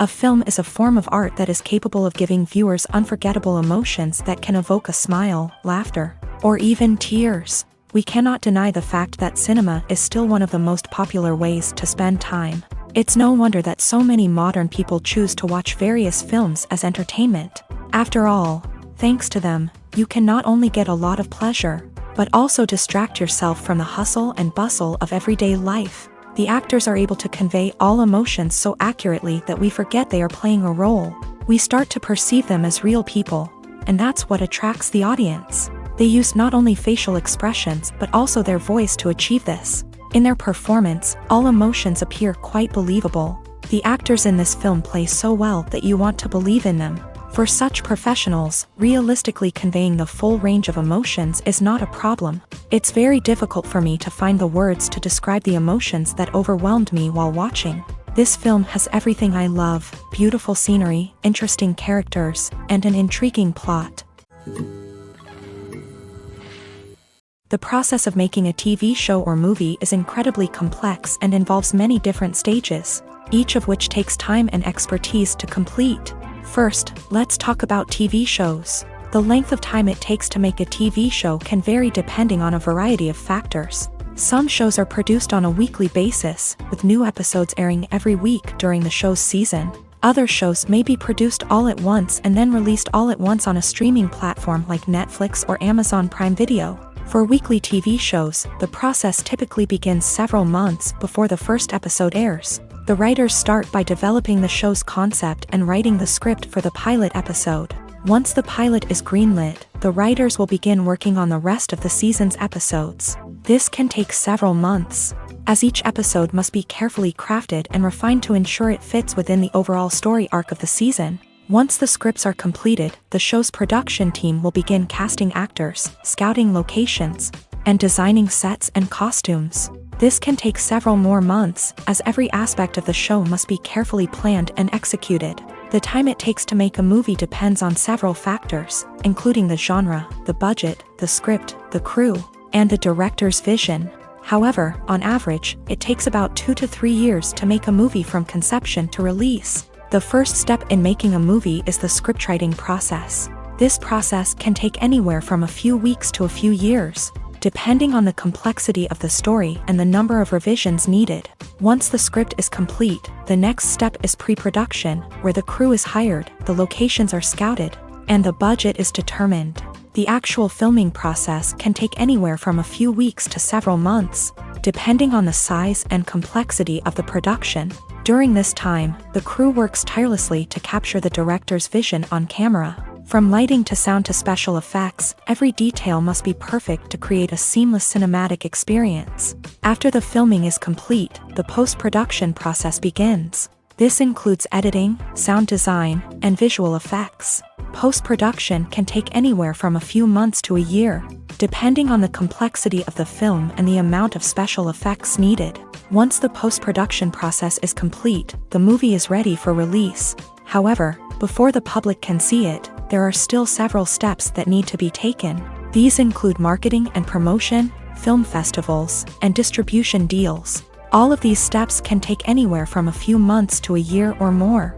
A film is a form of art that is capable of giving viewers unforgettable emotions that can evoke a smile, laughter, or even tears. We cannot deny the fact that cinema is still one of the most popular ways to spend time. It's no wonder that so many modern people choose to watch various films as entertainment. After all, thanks to them, you can not only get a lot of pleasure, but also distract yourself from the hustle and bustle of everyday life. The actors are able to convey all emotions so accurately that we forget they are playing a role. We start to perceive them as real people, and that's what attracts the audience. They use not only facial expressions but also their voice to achieve this. In their performance, all emotions appear quite believable. The actors in this film play so well that you want to believe in them. For such professionals, realistically conveying the full range of emotions is not a problem. It's very difficult for me to find the words to describe the emotions that overwhelmed me while watching. This film has everything I love: beautiful scenery, interesting characters, and an intriguing plot. The process of making a TV show or movie is incredibly complex and involves many different stages, each of which takes time and expertise to complete. First, let's talk about TV shows. The length of time it takes to make a TV show can vary depending on a variety of factors. Some shows are produced on a weekly basis, with new episodes airing every week during the show's season. Other shows may be produced all at once and then released all at once on a streaming platform like Netflix or Amazon Prime Video. For weekly TV shows, the process typically begins several months before the first episode airs. The writers start by developing the show's concept and writing the script for the pilot episode. Once the pilot is greenlit, the writers will begin working on the rest of the season's episodes. This can take several months, as each episode must be carefully crafted and refined to ensure it fits within the overall story arc of the season. Once the scripts are completed, the show's production team will begin casting actors, scouting locations, and designing sets and costumes. This can take several more months, as every aspect of the show must be carefully planned and executed. The time it takes to make a movie depends on several factors, including the genre, the budget, the script, the crew, and the director's vision. However, on average, it takes about 2 to 3 years to make a movie from conception to release. The first step in making a movie is the scriptwriting process. This process can take anywhere from a few weeks to a few years, depending on the complexity of the story and the number of revisions needed. Once the script is complete, the next step is pre-production, where the crew is hired, the locations are scouted, and the budget is determined. The actual filming process can take anywhere from a few weeks to several months, depending on the size and complexity of the production. During this time, the crew works tirelessly to capture the director's vision on camera. From lighting to sound to special effects, every detail must be perfect to create a seamless cinematic experience. After the filming is complete, the post-production process begins. This includes editing, sound design, and visual effects. Post-production can take anywhere from a few months to a year, depending on the complexity of the film and the amount of special effects needed. Once the post-production process is complete, the movie is ready for release. However, before the public can see it, there are still several steps that need to be taken. These include marketing and promotion, film festivals, and distribution deals. All of these steps can take anywhere from a few months to a year or more.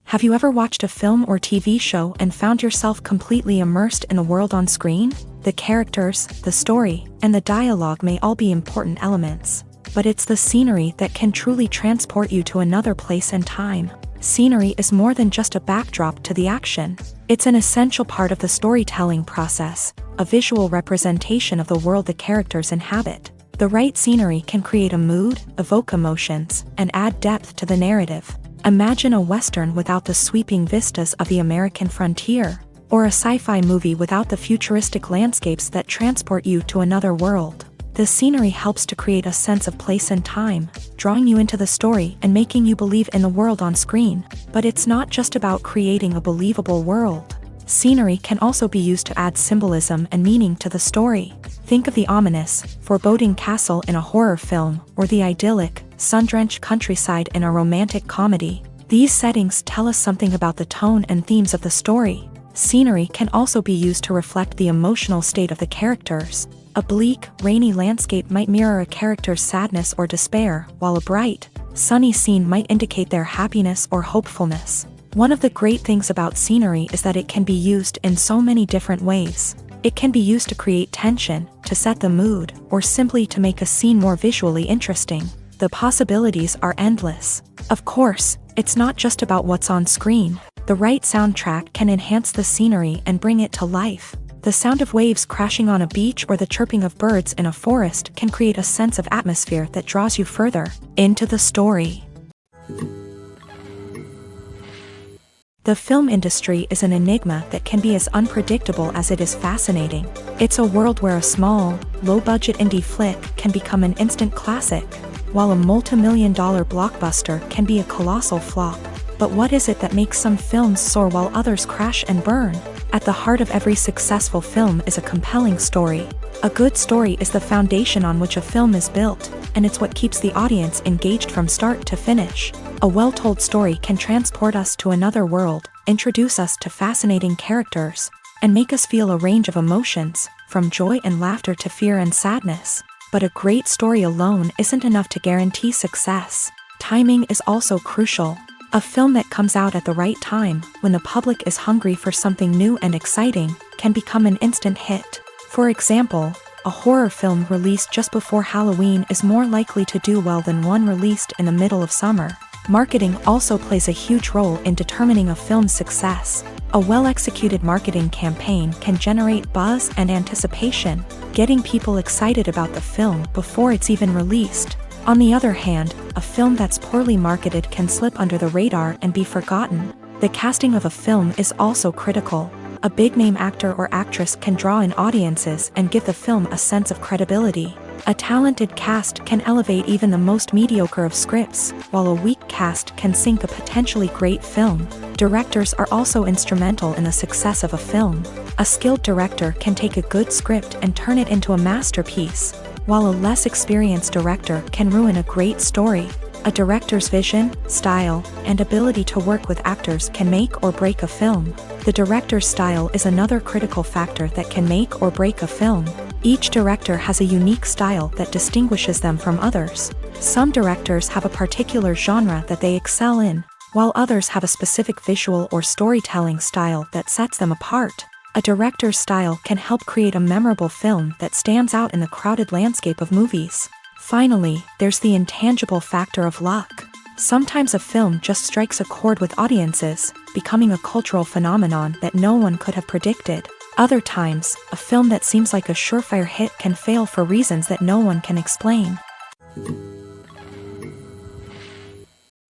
Have you ever watched a film or TV show and found yourself completely immersed in the world on screen? The characters, the story, and the dialogue may all be important elements, but it's the scenery that can truly transport you to another place and time. Scenery is more than just a backdrop to the action. It's an essential part of the storytelling process, a visual representation of the world the characters inhabit. The right scenery can create a mood, evoke emotions, and add depth to the narrative. Imagine a Western without the sweeping vistas of the American frontier, or a sci-fi movie without the futuristic landscapes that transport you to another world. The scenery helps to create a sense of place and time, drawing you into the story and making you believe in the world on screen. But it's not just about creating a believable world. Scenery can also be used to add symbolism and meaning to the story. Think of the ominous, foreboding castle in a horror film, or the idyllic, sun-drenched countryside in a romantic comedy. These settings tell us something about the tone and themes of the story. Scenery can also be used to reflect the emotional state of the characters. A bleak, rainy landscape might mirror a character's sadness or despair, while a bright, sunny scene might indicate their happiness or hopefulness. One of the great things about scenery is that it can be used in so many different ways. It can be used to create tension, to set the mood, or simply to make a scene more visually interesting. The possibilities are endless. Of course, it's not just about what's on screen. The right soundtrack can enhance the scenery and bring it to life. The sound of waves crashing on a beach or the chirping of birds in a forest can create a sense of atmosphere that draws you further into the story. The film industry is an enigma that can be as unpredictable as it is fascinating. It's a world where a small, low-budget indie flick can become an instant classic, while a multi-million-dollar blockbuster can be a colossal flop. But what is it that makes some films soar while others crash and burn? At the heart of every successful film is a compelling story. A good story is the foundation on which a film is built, and it's what keeps the audience engaged from start to finish. A well-told story can transport us to another world, introduce us to fascinating characters, and make us feel a range of emotions, from joy and laughter to fear and sadness. But a great story alone isn't enough to guarantee success. Timing is also crucial. A film that comes out at the right time, when the public is hungry for something new and exciting, can become an instant hit. For example, a horror film released just before Halloween is more likely to do well than one released in the middle of summer. Marketing also plays a huge role in determining a film's success. A well-executed marketing campaign can generate buzz and anticipation, getting people excited about the film before it's even released. On the other hand, a film that's poorly marketed can slip under the radar and be forgotten. The casting of a film is also critical. A big-name actor or actress can draw in audiences and give the film a sense of credibility. A talented cast can elevate even the most mediocre of scripts, while a weak cast can sink a potentially great film. Directors are also instrumental in the success of a film. A skilled director can take a good script and turn it into a masterpiece, while a less experienced director can ruin a great story. A director's vision, style, and ability to work with actors can make or break a film. The director's style is another critical factor that can make or break a film. Each director has a unique style that distinguishes them from others. Some directors have a particular genre that they excel in, while others have a specific visual or storytelling style that sets them apart. A director's style can help create a memorable film that stands out in the crowded landscape of movies. Finally, there's the intangible factor of luck. Sometimes a film just strikes a chord with audiences, becoming a cultural phenomenon that no one could have predicted. Other times, a film that seems like a surefire hit can fail for reasons that no one can explain.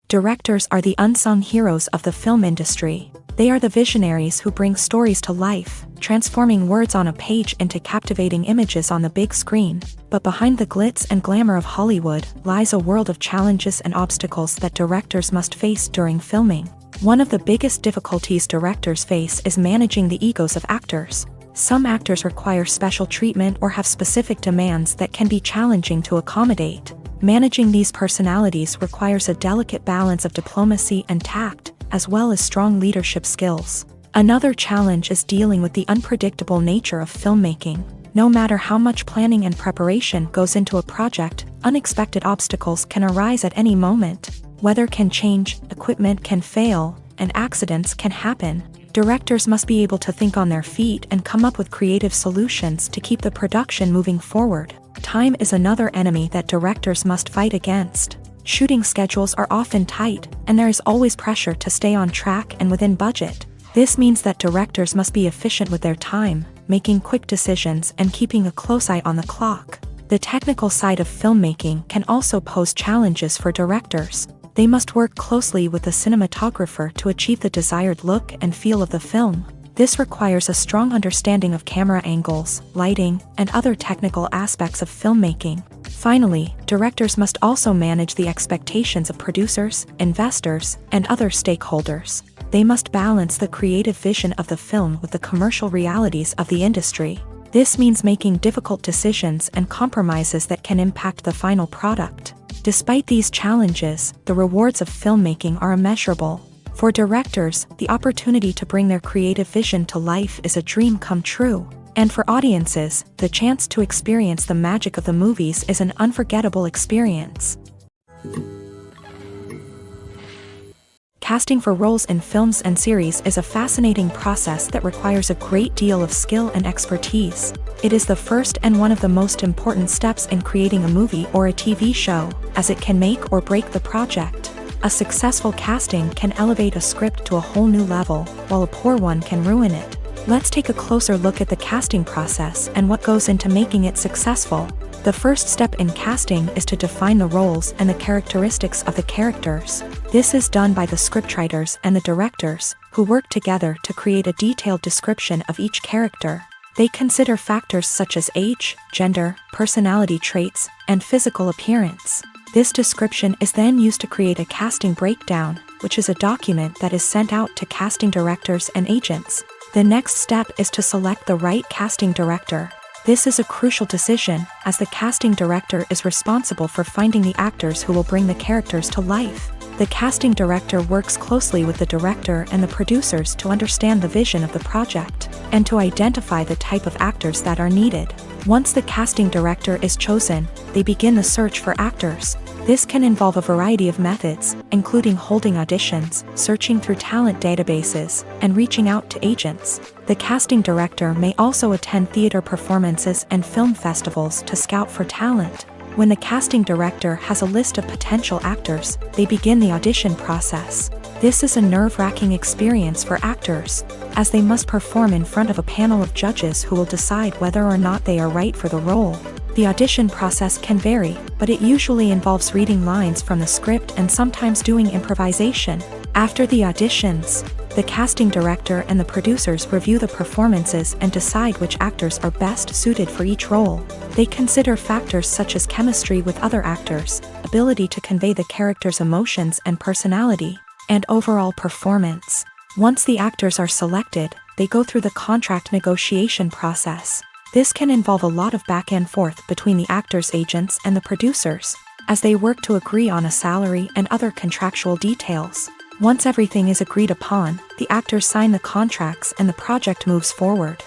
Directors are the unsung heroes of the film industry. They are the visionaries who bring stories to life, transforming words on a page into captivating images on the big screen. But behind the glitz and glamour of Hollywood lies a world of challenges and obstacles that directors must face during filming. One of the biggest difficulties directors face is managing the egos of actors. Some actors require special treatment or have specific demands that can be challenging to accommodate. Managing these personalities requires a delicate balance of diplomacy and tact, as well as strong leadership skills. Another challenge is dealing with the unpredictable nature of filmmaking. No matter how much planning and preparation goes into a project, unexpected obstacles can arise at any moment. Weather can change, equipment can fail, and accidents can happen. Directors must be able to think on their feet and come up with creative solutions to keep the production moving forward. Time is another enemy that directors must fight against. Shooting schedules are often tight, and there is always pressure to stay on track and within budget. This means that directors must be efficient with their time, making quick decisions and keeping a close eye on the clock. The technical side of filmmaking can also pose challenges for directors. They must work closely with the cinematographer to achieve the desired look and feel of the film. This requires a strong understanding of camera angles, lighting, and other technical aspects of filmmaking. Finally, directors must also manage the expectations of producers, investors, and other stakeholders. They must balance the creative vision of the film with the commercial realities of the industry. This means making difficult decisions and compromises that can impact the final product. Despite these challenges, the rewards of filmmaking are immeasurable. For directors, the opportunity to bring their creative vision to life is a dream come true. And for audiences, the chance to experience the magic of the movies is an unforgettable experience. Casting for roles in films and series is a fascinating process that requires a great deal of skill and expertise. It is the first and one of the most important steps in creating a movie or a TV show, as it can make or break the project. A successful casting can elevate a script to a whole new level, while a poor one can ruin it. Let's take a closer look at the casting process and what goes into making it successful. The first step in casting is to define the roles and the characteristics of the characters. This is done by the scriptwriters and the directors, who work together to create a detailed description of each character. They consider factors such as age, gender, personality traits, and physical appearance. This description is then used to create a casting breakdown, which is a document that is sent out to casting directors and agents. The next step is to select the right casting director. This is a crucial decision, as the casting director is responsible for finding the actors who will bring the characters to life. The casting director works closely with the director and the producers to understand the vision of the project, and to identify the type of actors that are needed. Once the casting director is chosen, they begin the search for actors. This can involve a variety of methods, including holding auditions, searching through talent databases, and reaching out to agents. The casting director may also attend theater performances and film festivals to scout for talent. When the casting director has a list of potential actors, they begin the audition process. This is a nerve-wracking experience for actors, as they must perform in front of a panel of judges who will decide whether or not they are right for the role. The audition process can vary, but it usually involves reading lines from the script and sometimes doing improvisation. After the auditions, the casting director and the producers review the performances and decide which actors are best suited for each role. They consider factors such as chemistry with other actors, ability to convey the character's emotions and personality, and overall performance. Once the actors are selected, they go through the contract negotiation process. This can involve a lot of back and forth between the actors' agents and the producers, as they work to agree on a salary and other contractual details. Once everything is agreed upon, the actors sign the contracts and the project moves forward.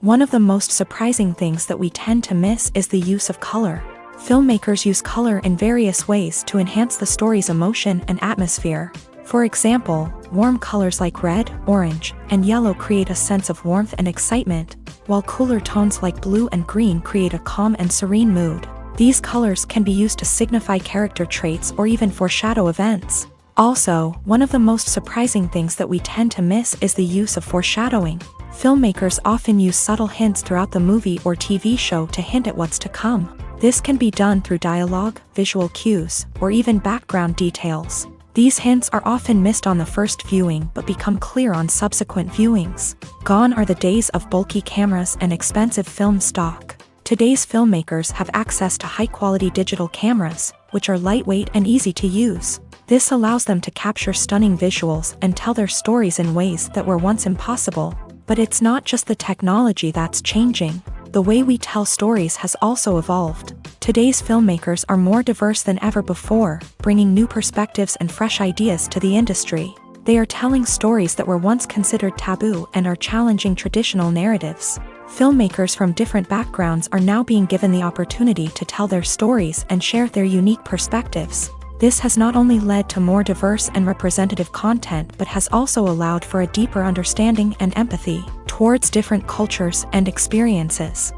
One of the most surprising things that we tend to miss is the use of color. Filmmakers use color in various ways to enhance the story's emotion and atmosphere. For example, warm colors like red, orange, and yellow create a sense of warmth and excitement, while cooler tones like blue and green create a calm and serene mood. These colors can be used to signify character traits or even foreshadow events. Also, one of the most surprising things that we tend to miss is the use of foreshadowing. Filmmakers often use subtle hints throughout the movie or TV show to hint at what's to come. This can be done through dialogue, visual cues, or even background details. These hints are often missed on the first viewing but become clear on subsequent viewings. Gone are the days of bulky cameras and expensive film stock. Today's filmmakers have access to high-quality digital cameras, which are lightweight and easy to use. This allows them to capture stunning visuals and tell their stories in ways that were once impossible. But it's not just the technology that's changing. The way we tell stories has also evolved. Today's filmmakers are more diverse than ever before, bringing new perspectives and fresh ideas to the industry. They are telling stories that were once considered taboo and are challenging traditional narratives. Filmmakers from different backgrounds are now being given the opportunity to tell their stories and share their unique perspectives. This has not only led to more diverse and representative content but has also allowed for a deeper understanding and empathy towards different cultures and experiences.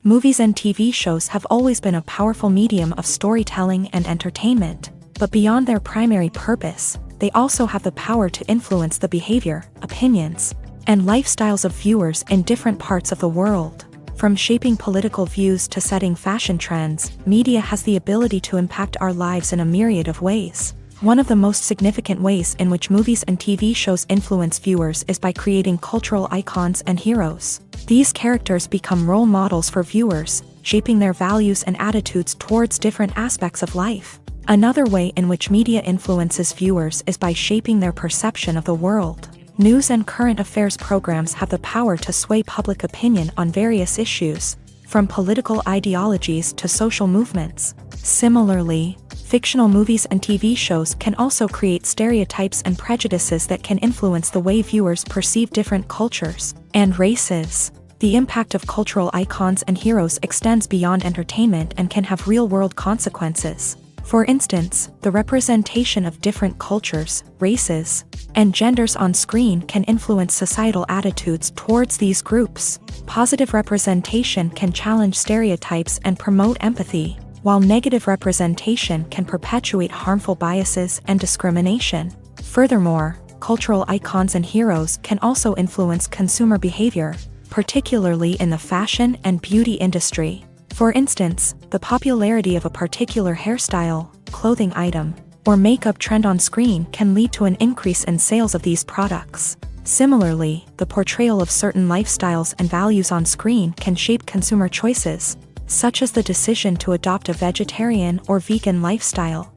Movies and TV shows have always been a powerful medium of storytelling and entertainment, but beyond their primary purpose, they also have the power to influence the behavior, opinions, and lifestyles of viewers in different parts of the world. From shaping political views to setting fashion trends, media has the ability to impact our lives in a myriad of ways. One of the most significant ways in which movies and TV shows influence viewers is by creating cultural icons and heroes. These characters become role models for viewers, shaping their values and attitudes towards different aspects of life. Another way in which media influences viewers is by shaping their perception of the world. News and current affairs programs have the power to sway public opinion on various issues, from political ideologies to social movements. Similarly, Fictional movies and TV shows can also create stereotypes and prejudices that can influence the way viewers perceive different cultures and races. The impact of cultural icons and heroes extends beyond entertainment and can have real-world consequences. For instance, the representation of different cultures, races, and genders on screen can influence societal attitudes towards these groups. Positive representation can challenge stereotypes and promote empathy, while negative representation can perpetuate harmful biases and discrimination. Furthermore, cultural icons and heroes can also influence consumer behavior, particularly in the fashion and beauty industry. For instance, the popularity of a particular hairstyle, clothing item, or makeup trend on screen can lead to an increase in sales of these products. Similarly, the portrayal of certain lifestyles and values on screen can shape consumer choices, such as the decision to adopt a vegetarian or vegan lifestyle.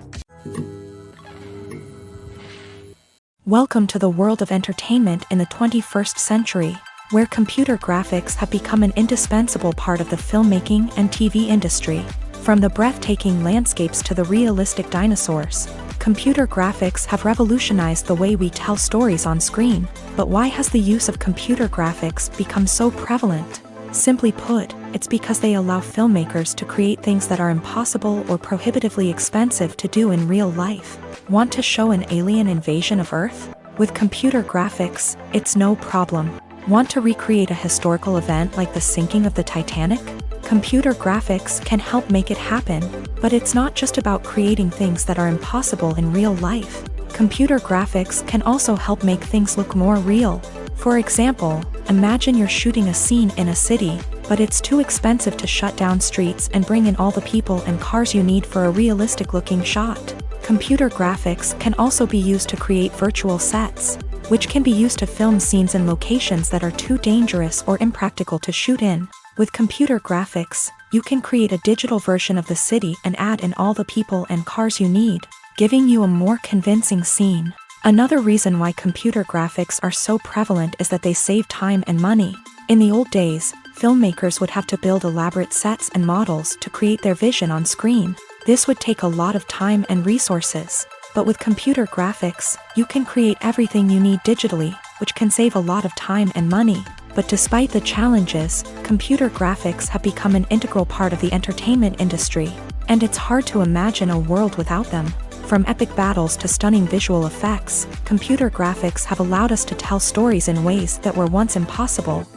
Welcome to the world of entertainment in the 21st century, where computer graphics have become an indispensable part of the filmmaking and TV industry. From the breathtaking landscapes to the realistic dinosaurs, computer graphics have revolutionized the way we tell stories on screen. But why has the use of computer graphics become so prevalent? Simply put, it's because they allow filmmakers to create things that are impossible or prohibitively expensive to do in real life. Want to show an alien invasion of Earth? With computer graphics, it's no problem. Want to recreate a historical event like the sinking of the Titanic? Computer graphics can help make it happen, but it's not just about creating things that are impossible in real life. Computer graphics can also help make things look more real. For example, imagine you're shooting a scene in a city, but it's too expensive to shut down streets and bring in all the people and cars you need for a realistic-looking shot. Computer graphics can also be used to create virtual sets, which can be used to film scenes in locations that are too dangerous or impractical to shoot in. With computer graphics, you can create a digital version of the city and add in all the people and cars you need, giving you a more convincing scene. Another reason why computer graphics are so prevalent is that they save time and money. In the old days, filmmakers would have to build elaborate sets and models to create their vision on screen. This would take a lot of time and resources. But with computer graphics, you can create everything you need digitally, which can save a lot of time and money. But despite the challenges, computer graphics have become an integral part of the entertainment industry, and it's hard to imagine a world without them. From epic battles to stunning visual effects, computer graphics have allowed us to tell stories in ways that were once impossible.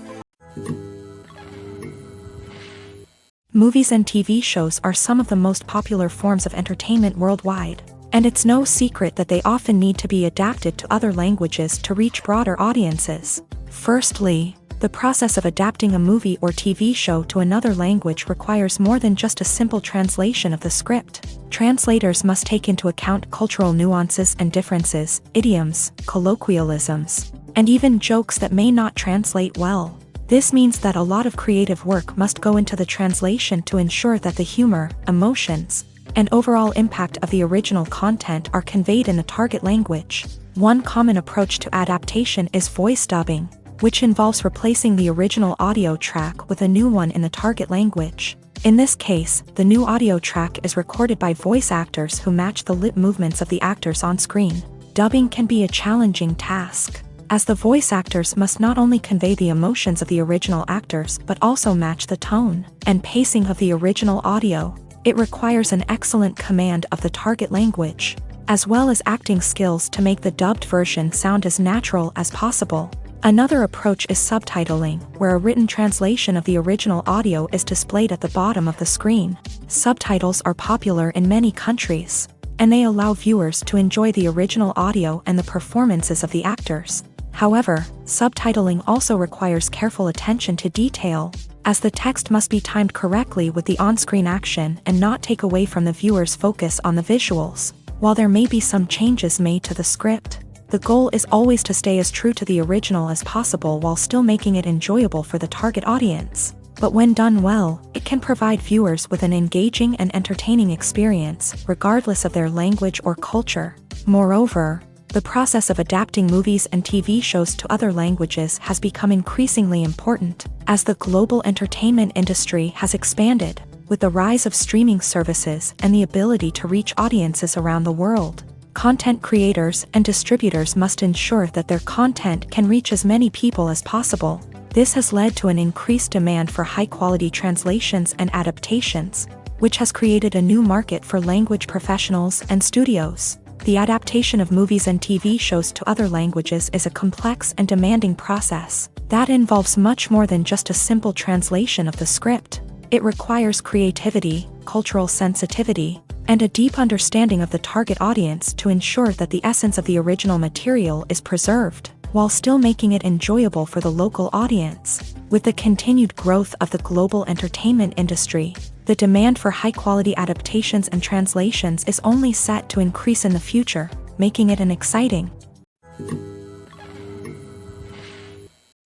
Movies and TV shows are some of the most popular forms of entertainment worldwide, and it's no secret that they often need to be adapted to other languages to reach broader audiences. Firstly, the process of adapting a movie or TV show to another language requires more than just a simple translation of the script. Translators must take into account cultural nuances and differences, idioms, colloquialisms, and even jokes that may not translate well. This means that a lot of creative work must go into the translation to ensure that the humor, emotions, and overall impact of the original content are conveyed in the target language. One common approach to adaptation is voice dubbing, which involves replacing the original audio track with a new one in the target language. In this case, the new audio track is recorded by voice actors who match the lip movements of the actors on screen. Dubbing can be a challenging task, as the voice actors must not only convey the emotions of the original actors but also match the tone and pacing of the original audio. It requires an excellent command of the target language, as well as acting skills to make the dubbed version sound as natural as possible. Another approach is subtitling, where a written translation of the original audio is displayed at the bottom of the screen. Subtitles are popular in many countries, and they allow viewers to enjoy the original audio and the performances of the actors. However, subtitling also requires careful attention to detail, as the text must be timed correctly with the on-screen action and not take away from the viewer's focus on the visuals. While there may be some changes made to the script, the goal is always to stay as true to the original as possible while still making it enjoyable for the target audience. But when done well, it can provide viewers with an engaging and entertaining experience, regardless of their language or culture. Moreover, the process of adapting movies and TV shows to other languages has become increasingly important, as the global entertainment industry has expanded. With the rise of streaming services and the ability to reach audiences around the world, content creators and distributors must ensure that their content can reach as many people as possible. This has led to an increased demand for high-quality translations and adaptations, which has created a new market for language professionals and studios. The adaptation of movies and TV shows to other languages is a complex and demanding process that involves much more than just a simple translation of the script. It requires creativity, cultural sensitivity, and a deep understanding of the target audience to ensure that the essence of the original material is preserved, while still making it enjoyable for the local audience. With the continued growth of the global entertainment industry, the demand for high-quality adaptations and translations is only set to increase in the future, making it an exciting.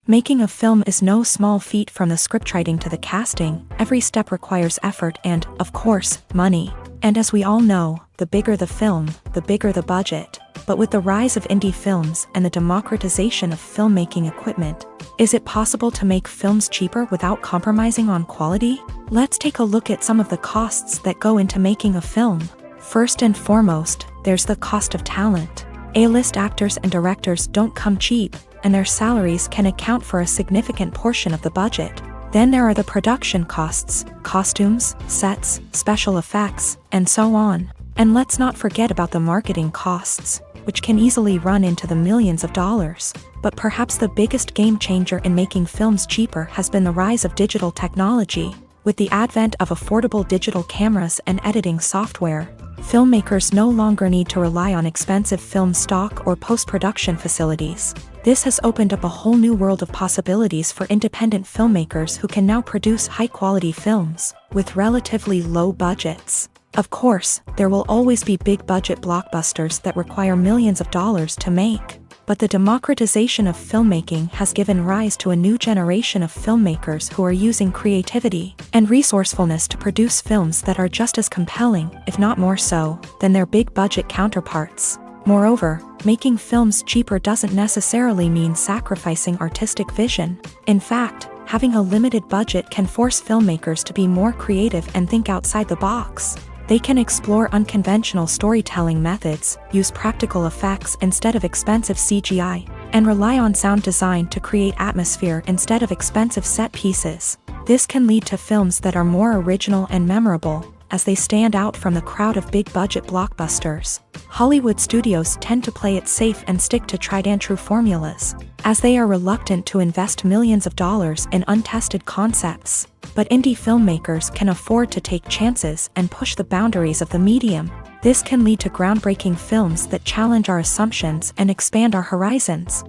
Making a film is no small feat. From the scriptwriting to the casting, every step requires effort and, of course, money. And as we all know, the bigger the film, the bigger the budget. But with the rise of indie films and the democratization of filmmaking equipment, is it possible to make films cheaper without compromising on quality? Let's take a look at some of the costs that go into making a film. First and foremost, there's the cost of talent. A-list actors and directors don't come cheap, and their salaries can account for a significant portion of the budget. Then there are the production costs, costumes, sets, special effects, and so on. And let's not forget about the marketing costs, which can easily run into the millions of dollars. But perhaps the biggest game changer in making films cheaper has been the rise of digital technology. With the advent of affordable digital cameras and editing software, filmmakers no longer need to rely on expensive film stock or post-production facilities. This has opened up a whole new world of possibilities for independent filmmakers who can now produce high-quality films with relatively low budgets. Of course, there will always be big-budget blockbusters that require millions of dollars to make. But the democratization of filmmaking has given rise to a new generation of filmmakers who are using creativity and resourcefulness to produce films that are just as compelling, if not more so, than their big-budget counterparts. Moreover, making films cheaper doesn't necessarily mean sacrificing artistic vision. In fact, having a limited budget can force filmmakers to be more creative and think outside the box. They can explore unconventional storytelling methods, use practical effects instead of expensive CGI, and rely on sound design to create atmosphere instead of expensive set pieces. This can lead to films that are more original and memorable, as they stand out from the crowd of big-budget blockbusters. Hollywood studios tend to play it safe and stick to tried-and-true formulas, as they are reluctant to invest millions of dollars in untested concepts. But indie filmmakers can afford to take chances and push the boundaries of the medium. This can lead to groundbreaking films that challenge our assumptions and expand our horizons.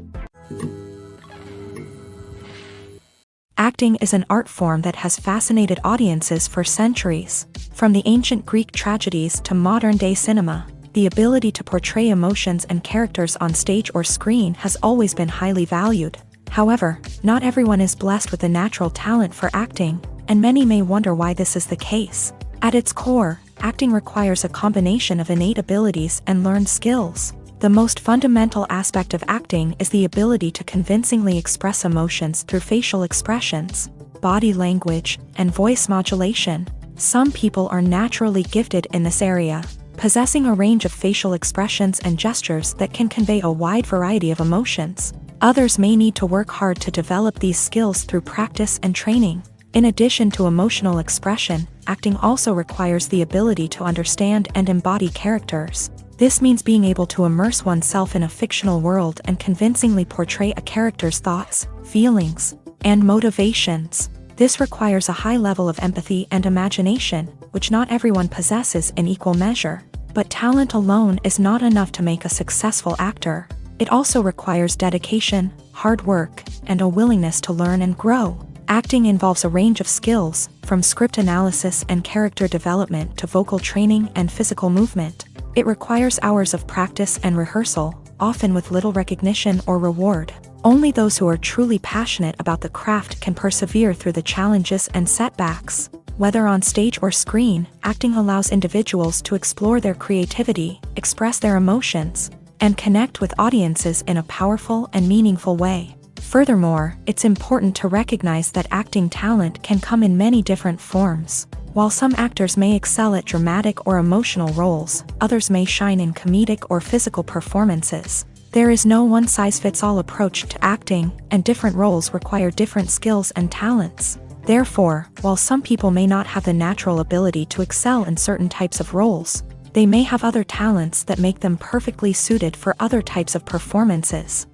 Acting is an art form that has fascinated audiences for centuries. From the ancient Greek tragedies to modern-day cinema, the ability to portray emotions and characters on stage or screen has always been highly valued. However, not everyone is blessed with a natural talent for acting, and many may wonder why this is the case. At its core, acting requires a combination of innate abilities and learned skills. The most fundamental aspect of acting is the ability to convincingly express emotions through facial expressions, body language, and voice modulation. Some people are naturally gifted in this area, possessing a range of facial expressions and gestures that can convey a wide variety of emotions. Others may need to work hard to develop these skills through practice and training. In addition to emotional expression, acting also requires the ability to understand and embody characters. This means being able to immerse oneself in a fictional world and convincingly portray a character's thoughts, feelings, and motivations. This requires a high level of empathy and imagination, which not everyone possesses in equal measure. But talent alone is not enough to make a successful actor. It also requires dedication, hard work, and a willingness to learn and grow. Acting involves a range of skills, from script analysis and character development to vocal training and physical movement. It requires hours of practice and rehearsal, often with little recognition or reward. Only those who are truly passionate about the craft can persevere through the challenges and setbacks. Whether on stage or screen, acting allows individuals to explore their creativity, express their emotions, and connect with audiences in a powerful and meaningful way. Furthermore, it's important to recognize that acting talent can come in many different forms. While some actors may excel at dramatic or emotional roles, others may shine in comedic or physical performances. There is no one-size-fits-all approach to acting, and different roles require different skills and talents. Therefore, while some people may not have the natural ability to excel in certain types of roles, they may have other talents that make them perfectly suited for other types of performances.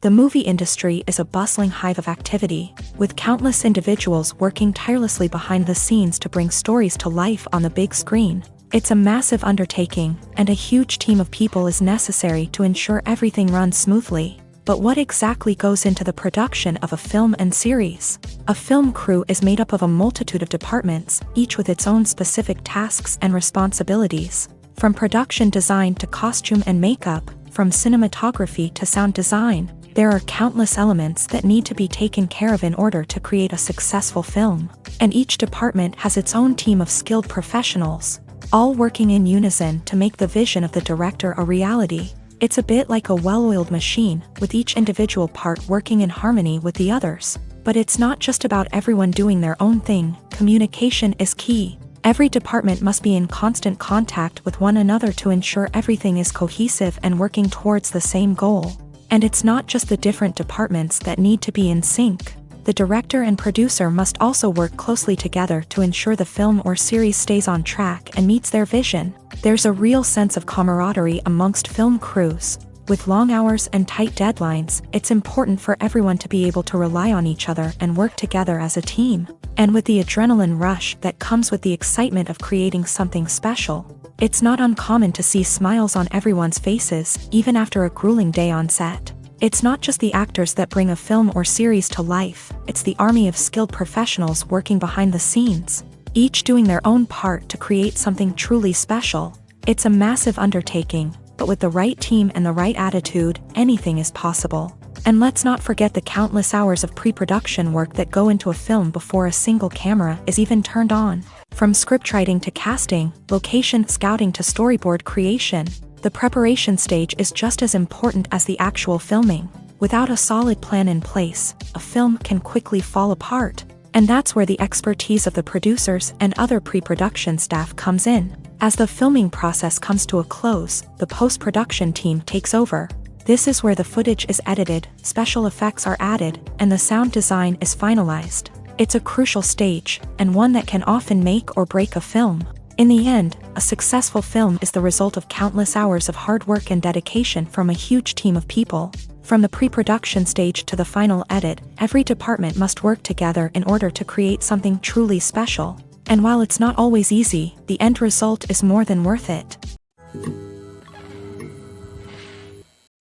The movie industry is a bustling hive of activity, with countless individuals working tirelessly behind the scenes to bring stories to life on the big screen. It's a massive undertaking, and a huge team of people is necessary to ensure everything runs smoothly. But what exactly goes into the production of a film and series? A film crew is made up of a multitude of departments, each with its own specific tasks and responsibilities. From production design to costume and makeup, from cinematography to sound design, there are countless elements that need to be taken care of in order to create a successful film. And each department has its own team of skilled professionals, all working in unison to make the vision of the director a reality. It's a bit like a well-oiled machine, with each individual part working in harmony with the others. But it's not just about everyone doing their own thing. Communication is key. Every department must be in constant contact with one another to ensure everything is cohesive and working towards the same goal. And it's not just the different departments that need to be in sync. The director and producer must also work closely together to ensure the film or series stays on track and meets their vision. There's a real sense of camaraderie amongst film crews. With long hours and tight deadlines, it's important for everyone to be able to rely on each other and work together as a team. And with the adrenaline rush that comes with the excitement of creating something special, it's not uncommon to see smiles on everyone's faces, even after a grueling day on set. It's not just the actors that bring a film or series to life, it's the army of skilled professionals working behind the scenes, each doing their own part to create something truly special. It's a massive undertaking, but with the right team and the right attitude, anything is possible. And let's not forget the countless hours of pre-production work that go into a film before a single camera is even turned on. From scriptwriting to casting, location scouting to storyboard creation, the preparation stage is just as important as the actual filming. Without a solid plan in place, a film can quickly fall apart. And that's where the expertise of the producers and other pre-production staff comes in. As the filming process comes to a close, the post-production team takes over. This is where the footage is edited, special effects are added, and the sound design is finalized. It's a crucial stage, and one that can often make or break a film. In the end, a successful film is the result of countless hours of hard work and dedication from a huge team of people. From the pre-production stage to the final edit, every department must work together in order to create something truly special. And while it's not always easy, the end result is more than worth it.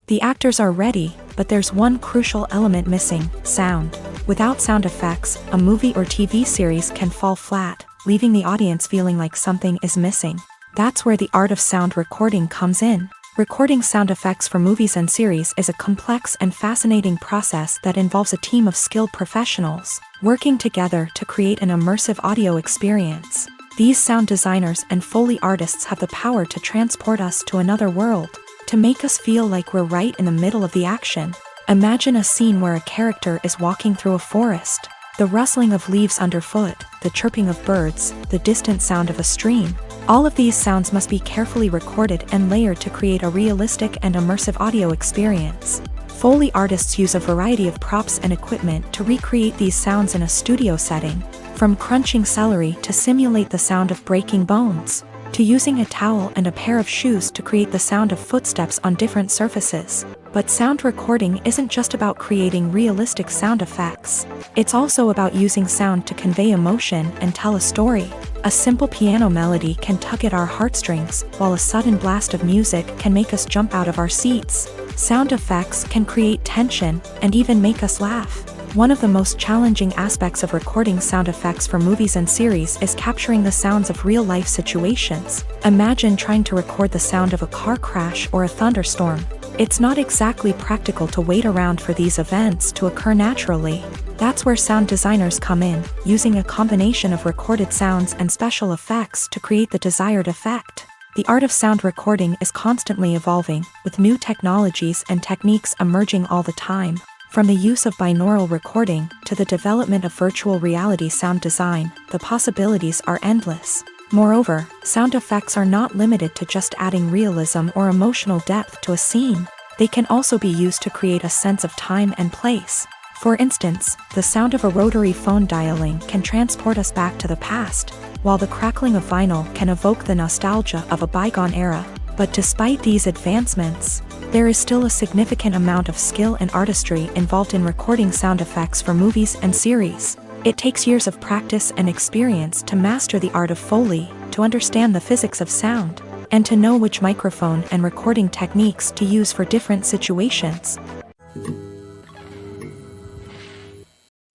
The actors are ready, but there's one crucial element missing: sound. Without sound effects, a movie or TV series can fall flat, leaving the audience feeling like something is missing. That's where the art of sound recording comes in. Recording sound effects for movies and series is a complex and fascinating process that involves a team of skilled professionals working together to create an immersive audio experience. These sound designers and Foley artists have the power to transport us to another world, to make us feel like we're right in the middle of the action. Imagine a scene where a character is walking through a forest. The rustling of leaves underfoot, the chirping of birds, the distant sound of a stream. All of these sounds must be carefully recorded and layered to create a realistic and immersive audio experience. Foley artists use a variety of props and equipment to recreate these sounds in a studio setting, from crunching celery to simulate the sound of breaking bones, to using a towel and a pair of shoes to create the sound of footsteps on different surfaces. But sound recording isn't just about creating realistic sound effects. It's also about using sound to convey emotion and tell a story. A simple piano melody can tug at our heartstrings, while a sudden blast of music can make us jump out of our seats. Sound effects can create tension and even make us laugh. One of the most challenging aspects of recording sound effects for movies and series is capturing the sounds of real-life situations. Imagine trying to record the sound of a car crash or a thunderstorm. It's not exactly practical to wait around for these events to occur naturally. That's where sound designers come in, using a combination of recorded sounds and special effects to create the desired effect. The art of sound recording is constantly evolving, with new technologies and techniques emerging all the time. From the use of binaural recording to the development of virtual reality sound design, the possibilities are endless. Moreover, sound effects are not limited to just adding realism or emotional depth to a scene. They can also be used to create a sense of time and place. For instance, the sound of a rotary phone dialing can transport us back to the past, while the crackling of vinyl can evoke the nostalgia of a bygone era. But despite these advancements, there is still a significant amount of skill and artistry involved in recording sound effects for movies and series. It takes years of practice and experience to master the art of Foley, to understand the physics of sound, and to know which microphone and recording techniques to use for different situations.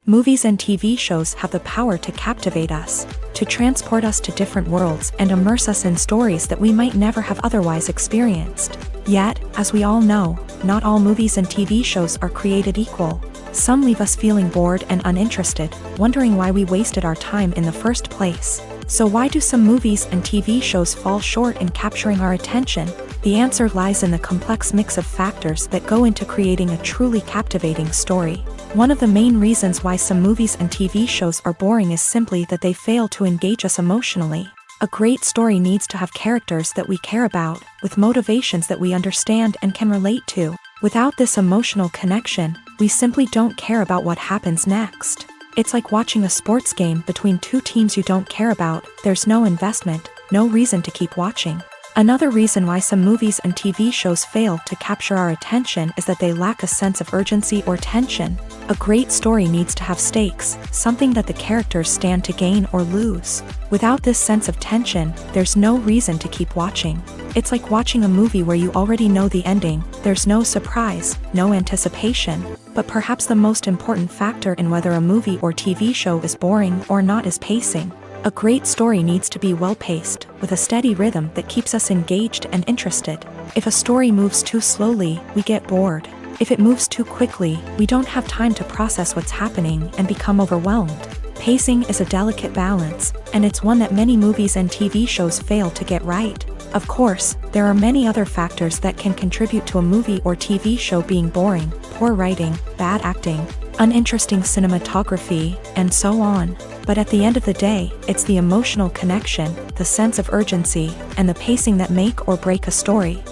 Movies and TV shows have the power to captivate us, to transport us to different worlds and immerse us in stories that we might never have otherwise experienced. Yet, as we all know, not all movies and TV shows are created equal. Some leave us feeling bored and uninterested, wondering why we wasted our time in the first place. So why do some movies and TV shows fall short in capturing our attention? The answer lies in the complex mix of factors that go into creating a truly captivating story. One of the main reasons why some movies and TV shows are boring is simply that they fail to engage us emotionally. A great story needs to have characters that we care about, with motivations that we understand and can relate to. Without this emotional connection, we simply don't care about what happens next. It's like watching a sports game between two teams you don't care about. There's no investment, no reason to keep watching. Another reason why some movies and TV shows fail to capture our attention is that they lack a sense of urgency or tension. A great story needs to have stakes, something that the characters stand to gain or lose. Without this sense of tension, there's no reason to keep watching. It's like watching a movie where you already know the ending. There's no surprise, no anticipation. But perhaps the most important factor in whether a movie or TV show is boring or not is pacing. A great story needs to be well-paced, with a steady rhythm that keeps us engaged and interested. If a story moves too slowly, we get bored. If it moves too quickly, we don't have time to process what's happening and become overwhelmed. Pacing is a delicate balance, and it's one that many movies and TV shows fail to get right. Of course, there are many other factors that can contribute to a movie or TV show being boring: poor writing, bad acting, uninteresting cinematography, and so on. But at the end of the day, it's the emotional connection, the sense of urgency, and the pacing that make or break a story.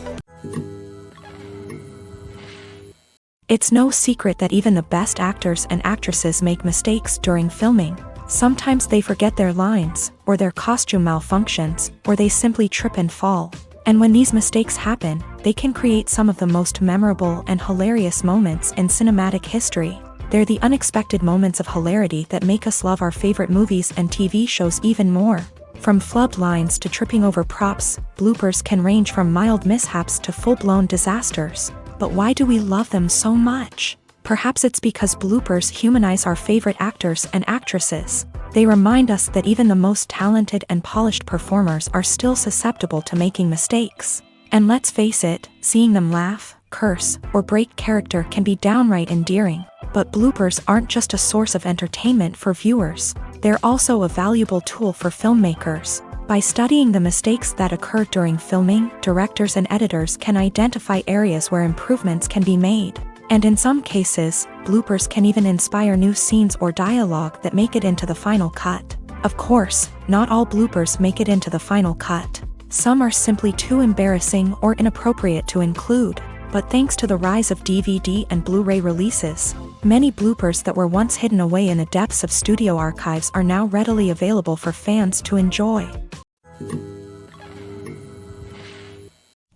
It's no secret that even the best actors and actresses make mistakes during filming. Sometimes they forget their lines, or their costume malfunctions, or they simply trip and fall. And when these mistakes happen, they can create some of the most memorable and hilarious moments in cinematic history. They're the unexpected moments of hilarity that make us love our favorite movies and TV shows even more. From flubbed lines to tripping over props, bloopers can range from mild mishaps to full-blown disasters. But why do we love them so much? Perhaps it's because bloopers humanize our favorite actors and actresses. They remind us that even the most talented and polished performers are still susceptible to making mistakes. And let's face it, seeing them laugh, curse, or break character can be downright endearing. But bloopers aren't just a source of entertainment for viewers. They're also a valuable tool for filmmakers. By studying the mistakes that occur during filming, directors and editors can identify areas where improvements can be made. And in some cases, bloopers can even inspire new scenes or dialogue that make it into the final cut. Of course, not all bloopers make it into the final cut. Some are simply too embarrassing or inappropriate to include. But thanks to the rise of DVD and Blu-ray releases, many bloopers that were once hidden away in the depths of studio archives are now readily available for fans to enjoy.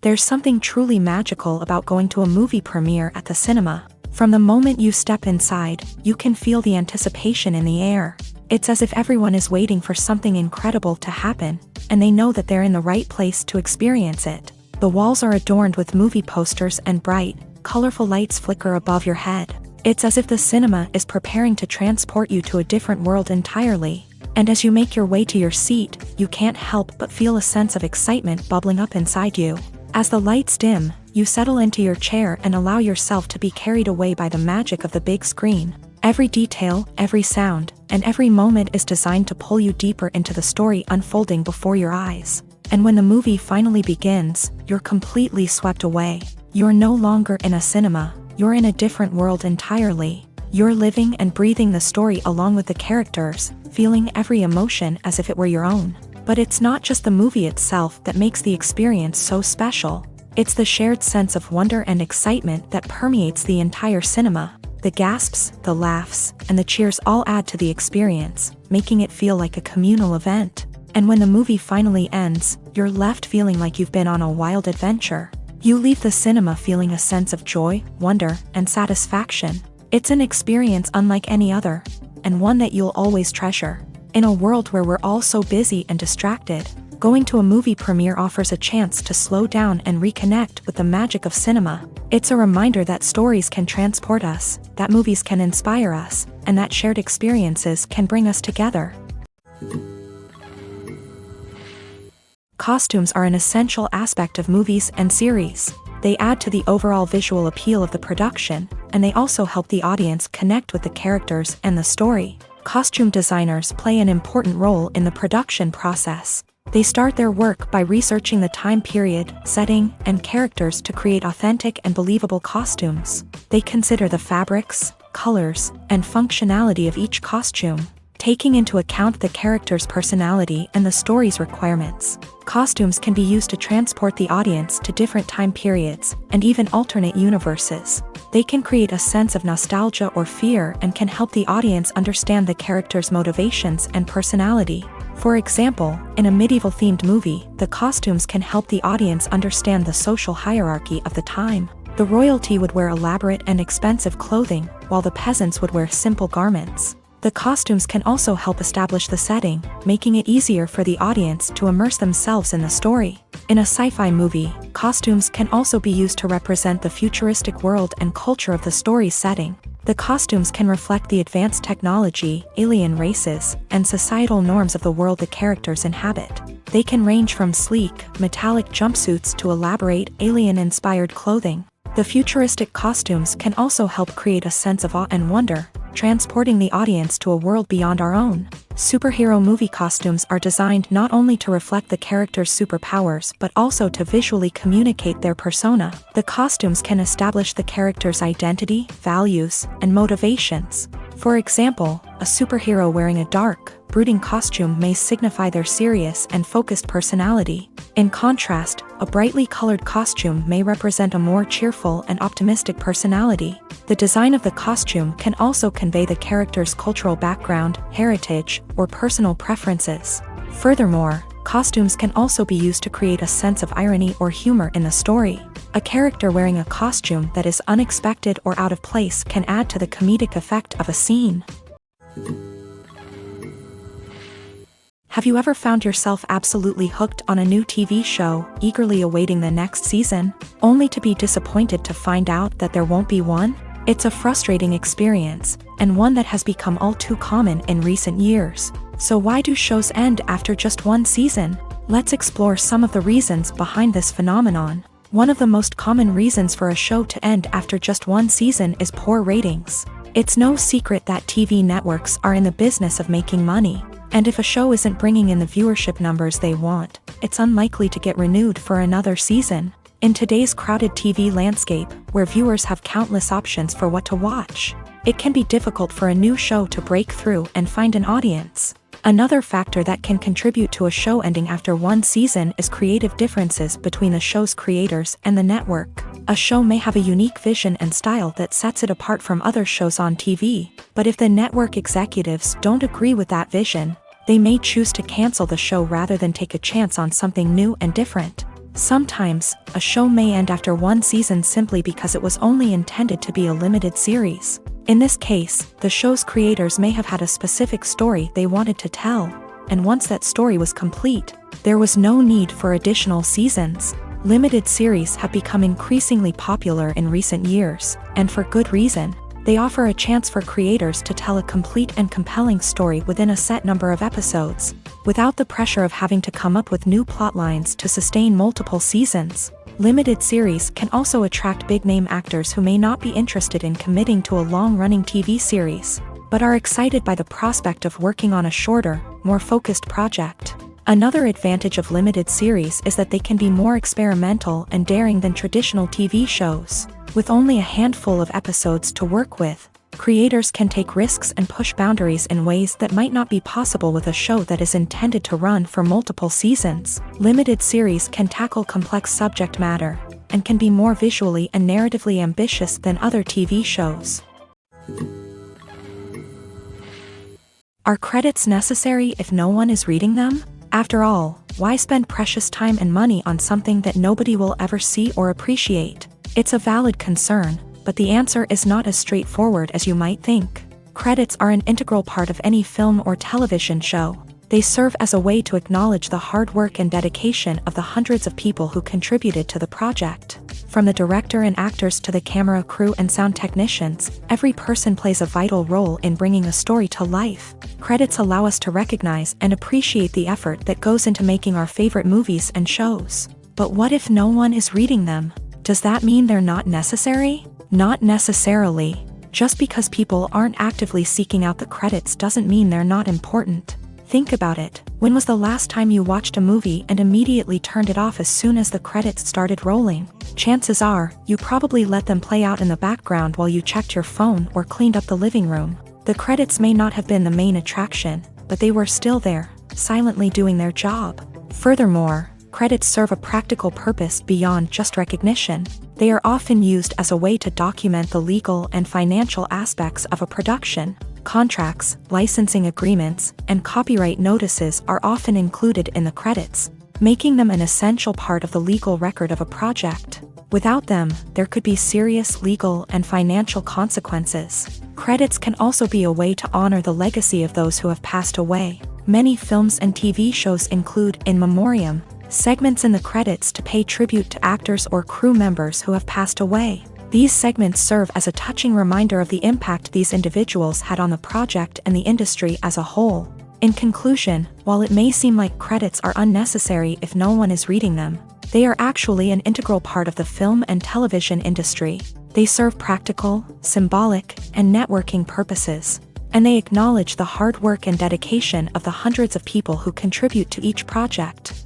There's something truly magical about going to a movie premiere at the cinema. From the moment you step inside, you can feel the anticipation in the air. It's as if everyone is waiting for something incredible to happen, and they know that they're in the right place to experience it. The walls are adorned with movie posters and bright, colorful lights flicker above your head. It's as if the cinema is preparing to transport you to a different world entirely. And as you make your way to your seat, you can't help but feel a sense of excitement bubbling up inside you. As the lights dim, you settle into your chair and allow yourself to be carried away by the magic of the big screen. Every detail, every sound, and every moment is designed to pull you deeper into the story unfolding before your eyes. And when the movie finally begins, you're completely swept away. You're no longer in a cinema, you're in a different world entirely. You're living and breathing the story along with the characters, feeling every emotion as if it were your own. But it's not just the movie itself that makes the experience so special. It's the shared sense of wonder and excitement that permeates the entire cinema. The gasps, the laughs, and the cheers all add to the experience, making it feel like a communal event. And when the movie finally ends, you're left feeling like you've been on a wild adventure. You leave the cinema feeling a sense of joy, wonder, and satisfaction. It's an experience unlike any other, and one that you'll always treasure. In a world where we're all so busy and distracted, going to a movie premiere offers a chance to slow down and reconnect with the magic of cinema. It's a reminder that stories can transport us, that movies can inspire us, and that shared experiences can bring us together. Costumes are an essential aspect of movies and series. They add to the overall visual appeal of the production, and they also help the audience connect with the characters and the story. Costume designers play an important role in the production process. They start their work by researching the time period, setting, and characters to create authentic and believable costumes. They consider the fabrics, colors, and functionality of each costume, taking into account the character's personality and the story's requirements. Costumes can be used to transport the audience to different time periods and even alternate universes. They can create a sense of nostalgia or fear and can help the audience understand the character's motivations and personality. For example, in a medieval-themed movie, the costumes can help the audience understand the social hierarchy of the time. The royalty would wear elaborate and expensive clothing, while the peasants would wear simple garments. The costumes can also help establish the setting, making it easier for the audience to immerse themselves in the story. In a sci-fi movie, costumes can also be used to represent the futuristic world and culture of the story's setting. The costumes can reflect the advanced technology, alien races, and societal norms of the world the characters inhabit. They can range from sleek, metallic jumpsuits to elaborate, alien-inspired clothing. The futuristic costumes can also help create a sense of awe and wonder, transporting the audience to a world beyond our own. Superhero movie costumes are designed not only to reflect the character's superpowers but also to visually communicate their persona. The costumes can establish the character's identity, values, and motivations. For example, a superhero wearing a dark, brooding costume may signify their serious and focused personality. In contrast, a brightly colored costume may represent a more cheerful and optimistic personality. The design of the costume can also convey the character's cultural background, heritage, or personal preferences. Furthermore, costumes can also be used to create a sense of irony or humor in the story. A character wearing a costume that is unexpected or out of place can add to the comedic effect of a scene. Have you ever found yourself absolutely hooked on a new TV show, eagerly awaiting the next season, only to be disappointed to find out that there won't be one? It's a frustrating experience, and one that has become all too common in recent years. So why do shows end after just one season? Let's explore some of the reasons behind this phenomenon. One of the most common reasons for a show to end after just one season is poor ratings. It's no secret that TV networks are in the business of making money. And if a show isn't bringing in the viewership numbers they want, it's unlikely to get renewed for another season. In today's crowded TV landscape, where viewers have countless options for what to watch, it can be difficult for a new show to break through and find an audience. Another factor that can contribute to a show ending after one season is creative differences between the show's creators and the network. A show may have a unique vision and style that sets it apart from other shows on TV, but if the network executives don't agree with that vision, they may choose to cancel the show rather than take a chance on something new and different. Sometimes, a show may end after one season simply because it was only intended to be a limited series. In this case, the show's creators may have had a specific story they wanted to tell, and once that story was complete, there was no need for additional seasons. Limited series have become increasingly popular in recent years, and for good reason. They offer a chance for creators to tell a complete and compelling story within a set number of episodes, without the pressure of having to come up with new plot lines to sustain multiple seasons. Limited series can also attract big-name actors who may not be interested in committing to a long-running TV series, but are excited by the prospect of working on a shorter, more focused project. Another advantage of limited series is that they can be more experimental and daring than traditional TV shows. With only a handful of episodes to work with, creators can take risks and push boundaries in ways that might not be possible with a show that is intended to run for multiple seasons. Limited series can tackle complex subject matter and can be more visually and narratively ambitious than other TV shows. Are credits necessary if no one is reading them? After all, why spend precious time and money on something that nobody will ever see or appreciate? It's a valid concern, but the answer is not as straightforward as you might think. Credits are an integral part of any film or television show. They serve as a way to acknowledge the hard work and dedication of the hundreds of people who contributed to the project. From the director and actors to the camera crew and sound technicians, every person plays a vital role in bringing a story to life. Credits allow us to recognize and appreciate the effort that goes into making our favorite movies and shows. But what if no one is reading them? Does that mean they're not necessary? Not necessarily. Just because people aren't actively seeking out the credits doesn't mean they're not important. Think about it. When was the last time you watched a movie and immediately turned it off as soon as the credits started rolling? Chances are, you probably let them play out in the background while you checked your phone or cleaned up the living room. The credits may not have been the main attraction, but they were still there, silently doing their job. Furthermore, credits serve a practical purpose beyond just recognition. They are often used as a way to document the legal and financial aspects of a production. Contracts, licensing agreements, and copyright notices are often included in the credits, making them an essential part of the legal record of a project. Without them, there could be serious legal and financial consequences. Credits can also be a way to honor the legacy of those who have passed away. Many films and TV shows include in memoriam segments in the credits to pay tribute to actors or crew members who have passed away. These segments serve as a touching reminder of the impact these individuals had on the project and the industry as a whole. In conclusion, while it may seem like credits are unnecessary if no one is reading them, they are actually an integral part of the film and television industry. They serve practical, symbolic, and networking purposes, and they acknowledge the hard work and dedication of the hundreds of people who contribute to each project.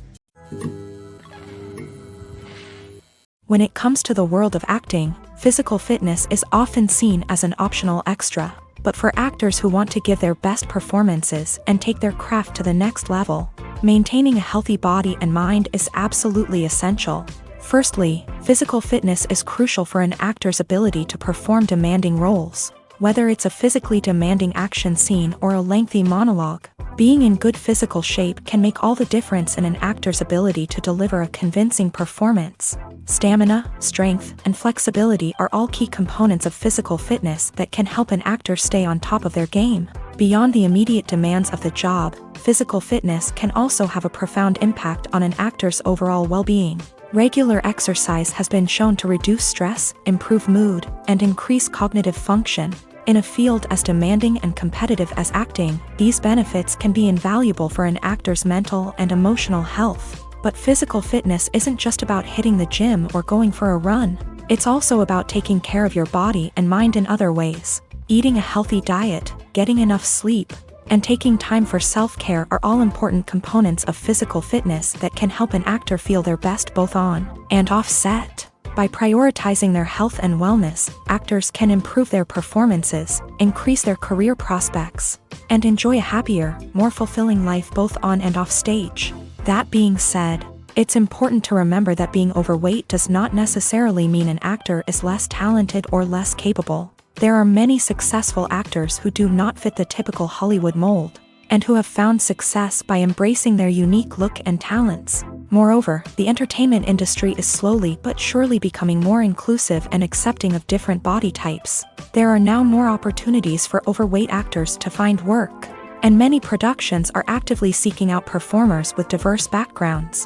When it comes to the world of acting, physical fitness is often seen as an optional extra. But for actors who want to give their best performances and take their craft to the next level, maintaining a healthy body and mind is absolutely essential. Firstly, physical fitness is crucial for an actor's ability to perform demanding roles. Whether it's a physically demanding action scene or a lengthy monologue, being in good physical shape can make all the difference in an actor's ability to deliver a convincing performance. Stamina, strength, and flexibility are all key components of physical fitness that can help an actor stay on top of their game. Beyond the immediate demands of the job, physical fitness can also have a profound impact on an actor's overall well-being. Regular exercise has been shown to reduce stress, improve mood, and increase cognitive function. In a field as demanding and competitive as acting, these benefits can be invaluable for an actor's mental and emotional health. But physical fitness isn't just about hitting the gym or going for a run. It's also about taking care of your body and mind in other ways. Eating a healthy diet, getting enough sleep, and taking time for self-care are all important components of physical fitness that can help an actor feel their best both on and off set. By prioritizing their health and wellness, actors can improve their performances, increase their career prospects, and enjoy a happier, more fulfilling life both on and off stage. That being said, it's important to remember that being overweight does not necessarily mean an actor is less talented or less capable. There are many successful actors who do not fit the typical Hollywood mold, and who have found success by embracing their unique look and talents. Moreover, the entertainment industry is slowly but surely becoming more inclusive and accepting of different body types. There are now more opportunities for overweight actors to find work, and many productions are actively seeking out performers with diverse backgrounds.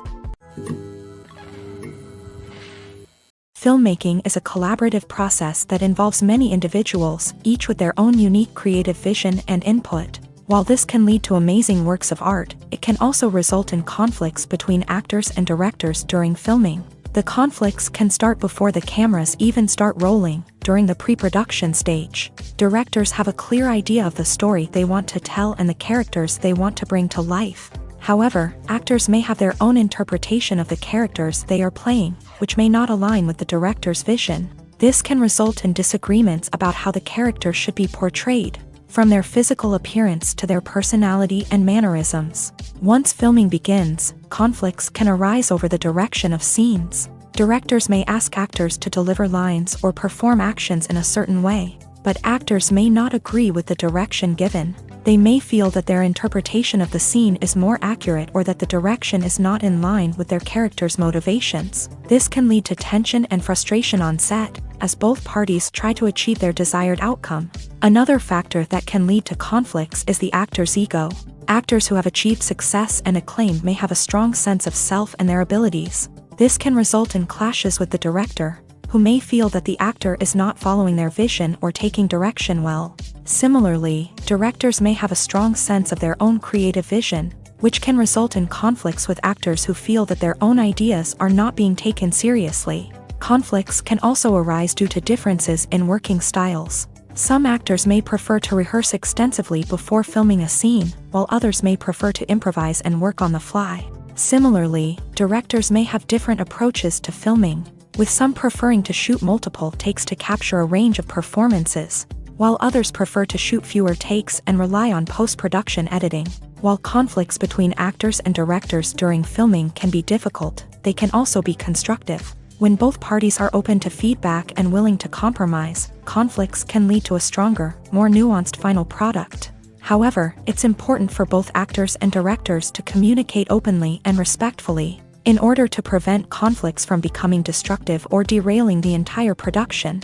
Filmmaking is a collaborative process that involves many individuals, each with their own unique creative vision and input. While this can lead to amazing works of art, it can also result in conflicts between actors and directors during filming. The conflicts can start before the cameras even start rolling, during the pre-production stage. Directors have a clear idea of the story they want to tell and the characters they want to bring to life. However, actors may have their own interpretation of the characters they are playing, which may not align with the director's vision. This can result in disagreements about how the character should be portrayed, from their physical appearance to their personality and mannerisms. Once filming begins, conflicts can arise over the direction of scenes. Directors may ask actors to deliver lines or perform actions in a certain way, but actors may not agree with the direction given. They may feel that their interpretation of the scene is more accurate or that the direction is not in line with their character's motivations. This can lead to tension and frustration on set, as both parties try to achieve their desired outcome. Another factor that can lead to conflicts is the actor's ego. Actors who have achieved success and acclaim may have a strong sense of self and their abilities. This can result in clashes with the director, who may feel that the actor is not following their vision or taking direction well. Similarly, directors may have a strong sense of their own creative vision, which can result in conflicts with actors who feel that their own ideas are not being taken seriously. Conflicts can also arise due to differences in working styles. Some actors may prefer to rehearse extensively before filming a scene, while others may prefer to improvise and work on the fly. Similarly, directors may have different approaches to filming, with some preferring to shoot multiple takes to capture a range of performances, while others prefer to shoot fewer takes and rely on post-production editing. While conflicts between actors and directors during filming can be difficult, they can also be constructive. When both parties are open to feedback and willing to compromise, conflicts can lead to a stronger, more nuanced final product. However, it's important for both actors and directors to communicate openly and respectfully, in order to prevent conflicts from becoming destructive or derailing the entire production.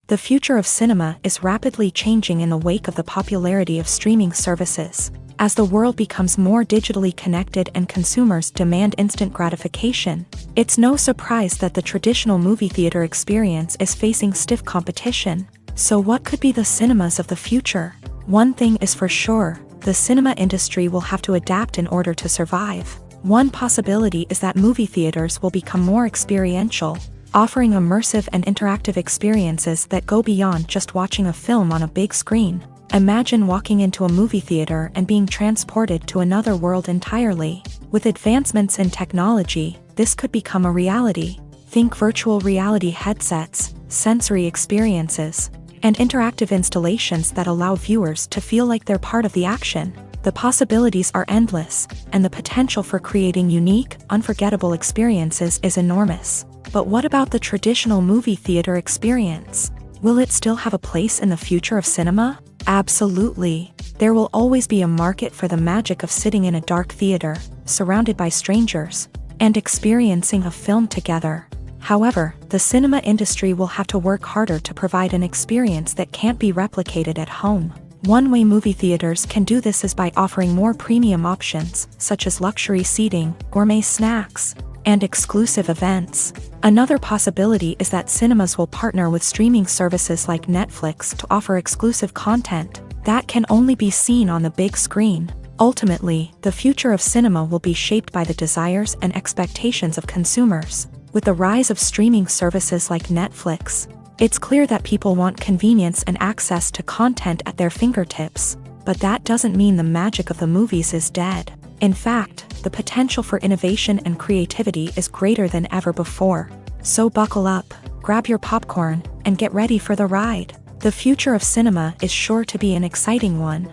The future of cinema is rapidly changing in the wake of the popularity of streaming services. As the world becomes more digitally connected and consumers demand instant gratification, it's no surprise that the traditional movie theater experience is facing stiff competition. So what could be the cinemas of the future? One thing is for sure, the cinema industry will have to adapt in order to survive. One possibility is that movie theaters will become more experiential, offering immersive and interactive experiences that go beyond just watching a film on a big screen. Imagine walking into a movie theater and being transported to another world entirely. With advancements in technology, this could become a reality. Think virtual reality headsets, sensory experiences, and interactive installations that allow viewers to feel like they're part of the action. The possibilities are endless, and the potential for creating unique, unforgettable experiences is enormous. But what about the traditional movie theater experience? Will it still have a place in the future of cinema? Absolutely. There will always be a market for the magic of sitting in a dark theater, surrounded by strangers, and experiencing a film together. However, the cinema industry will have to work harder to provide an experience that can't be replicated at home. One way movie theaters can do this is by offering more premium options, such as luxury seating, gourmet snacks, and exclusive events. Another possibility is that cinemas will partner with streaming services like Netflix to offer exclusive content that can only be seen on the big screen. Ultimately, the future of cinema will be shaped by the desires and expectations of consumers. With the rise of streaming services like Netflix, it's clear that people want convenience and access to content at their fingertips. But that doesn't mean the magic of the movies is dead. In fact, the potential for innovation and creativity is greater than ever before. So buckle up, grab your popcorn, and get ready for the ride. The future of cinema is sure to be an exciting one.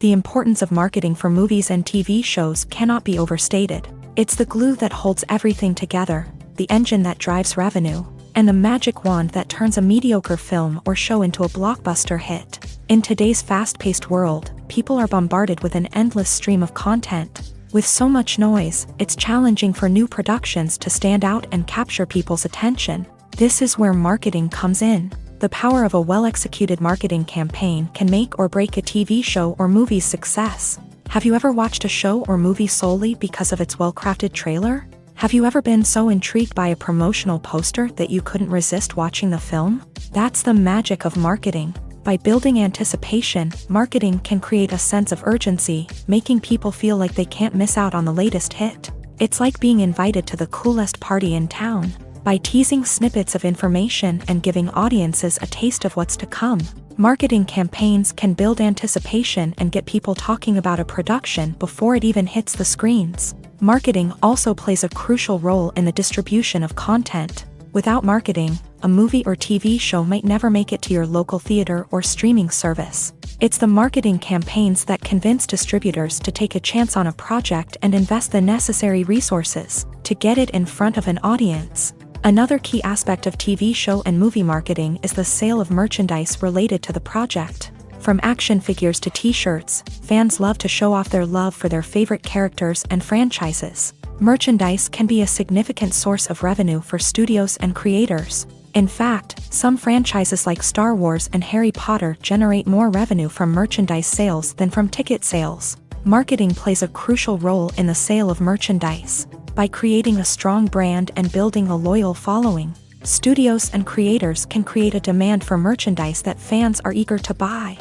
The importance of marketing for movies and TV shows cannot be overstated. It's the glue that holds everything together, the engine that drives revenue, and the magic wand that turns a mediocre film or show into a blockbuster hit. In today's fast-paced world, people are bombarded with an endless stream of content. With so much noise, it's challenging for new productions to stand out and capture people's attention. This is where marketing comes in. The power of a well-executed marketing campaign can make or break a TV show or movie's success. Have you ever watched a show or movie solely because of its well-crafted trailer? Have you ever been so intrigued by a promotional poster that you couldn't resist watching the film? That's the magic of marketing. By building anticipation, marketing can create a sense of urgency, making people feel like they can't miss out on the latest hit. It's like being invited to the coolest party in town. By teasing snippets of information and giving audiences a taste of what's to come, Marketing campaigns can build anticipation and get people talking about a production before it even hits the screens. Marketing also plays a crucial role in the distribution of content. Without marketing, a movie or TV show might never make it to your local theater or streaming service. It's the marketing campaigns that convince distributors to take a chance on a project and invest the necessary resources to get it in front of an audience. Another key aspect of TV show and movie marketing is the sale of merchandise related to the project. From action figures to t-shirts, fans love to show off their love for their favorite characters and franchises. Merchandise can be a significant source of revenue for studios and creators. In fact, some franchises like Star Wars and Harry Potter generate more revenue from merchandise sales than from ticket sales. Marketing plays a crucial role in the sale of merchandise. By creating a strong brand and building a loyal following, studios and creators can create a demand for merchandise that fans are eager to buy.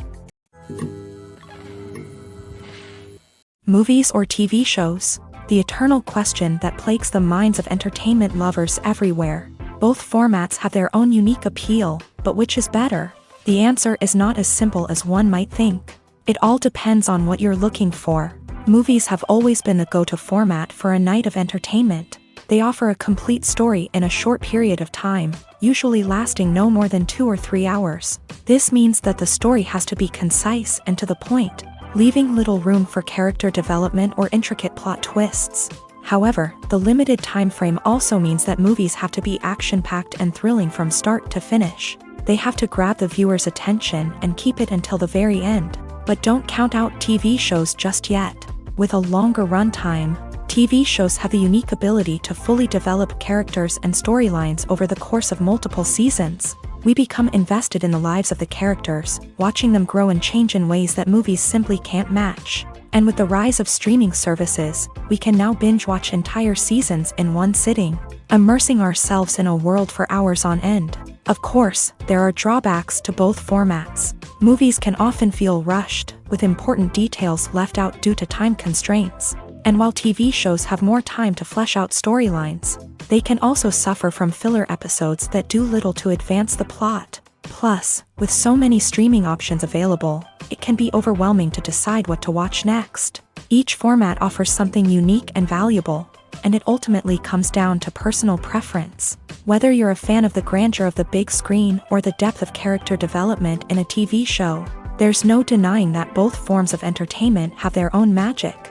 Movies or TV shows? The eternal question that plagues the minds of entertainment lovers everywhere. Both formats have their own unique appeal, but which is better? The answer is not as simple as one might think. It all depends on what you're looking for. Movies have always been the go-to format for a night of entertainment. They offer a complete story in a short period of time, usually lasting no more than 2 or 3 hours. This means that the story has to be concise and to the point, leaving little room for character development or intricate plot twists. However, the limited time frame also means that movies have to be action-packed and thrilling from start to finish. They have to grab the viewer's attention and keep it until the very end. But don't count out TV shows just yet. With a longer runtime, TV shows have the unique ability to fully develop characters and storylines over the course of multiple seasons. We become invested in the lives of the characters, watching them grow and change in ways that movies simply can't match. And with the rise of streaming services, we can now binge-watch entire seasons in one sitting, immersing ourselves in a world for hours on end. Of course, there are drawbacks to both formats. Movies can often feel rushed, with important details left out due to time constraints. And while TV shows have more time to flesh out storylines, they can also suffer from filler episodes that do little to advance the plot. Plus, with so many streaming options available, it can be overwhelming to decide what to watch next. Each format offers something unique and valuable, and it ultimately comes down to personal preference. Whether you're a fan of the grandeur of the big screen or the depth of character development in a TV show, there's no denying that both forms of entertainment have their own magic.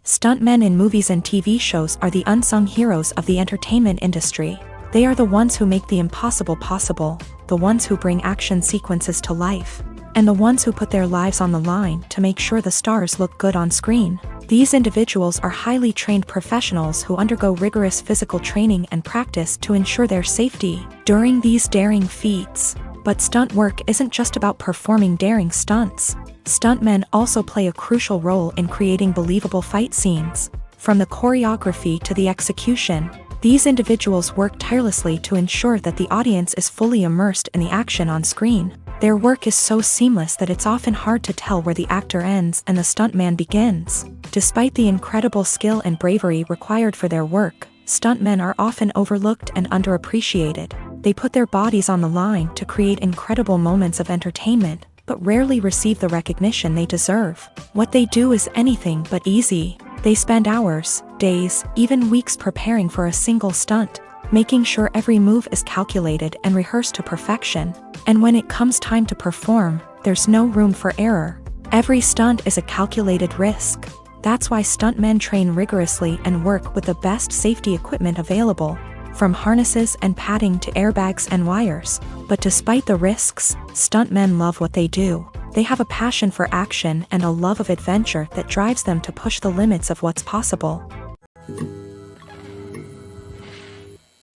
Stuntmen in movies and TV shows are the unsung heroes of the entertainment industry. They are the ones who make the impossible possible, the ones who bring action sequences to life, and the ones who put their lives on the line to make sure the stars look good on screen. These individuals are highly trained professionals who undergo rigorous physical training and practice to ensure their safety during these daring feats. But stunt work isn't just about performing daring stunts. Stuntmen also play a crucial role in creating believable fight scenes. From the choreography to the execution, these individuals work tirelessly to ensure that the audience is fully immersed in the action on screen. Their work is so seamless that it's often hard to tell where the actor ends and the stuntman begins. Despite the incredible skill and bravery required for their work, stuntmen are often overlooked and underappreciated. They put their bodies on the line to create incredible moments of entertainment, but rarely receive the recognition they deserve. What they do is anything but easy. They spend hours, days, even weeks preparing for a single stunt, making sure every move is calculated and rehearsed to perfection. And when it comes time to perform, there's no room for error. Every stunt is a calculated risk. That's why stuntmen train rigorously and work with the best safety equipment available, from harnesses and padding to airbags and wires. But despite the risks, stuntmen love what they do. They have a passion for action and a love of adventure that drives them to push the limits of what's possible.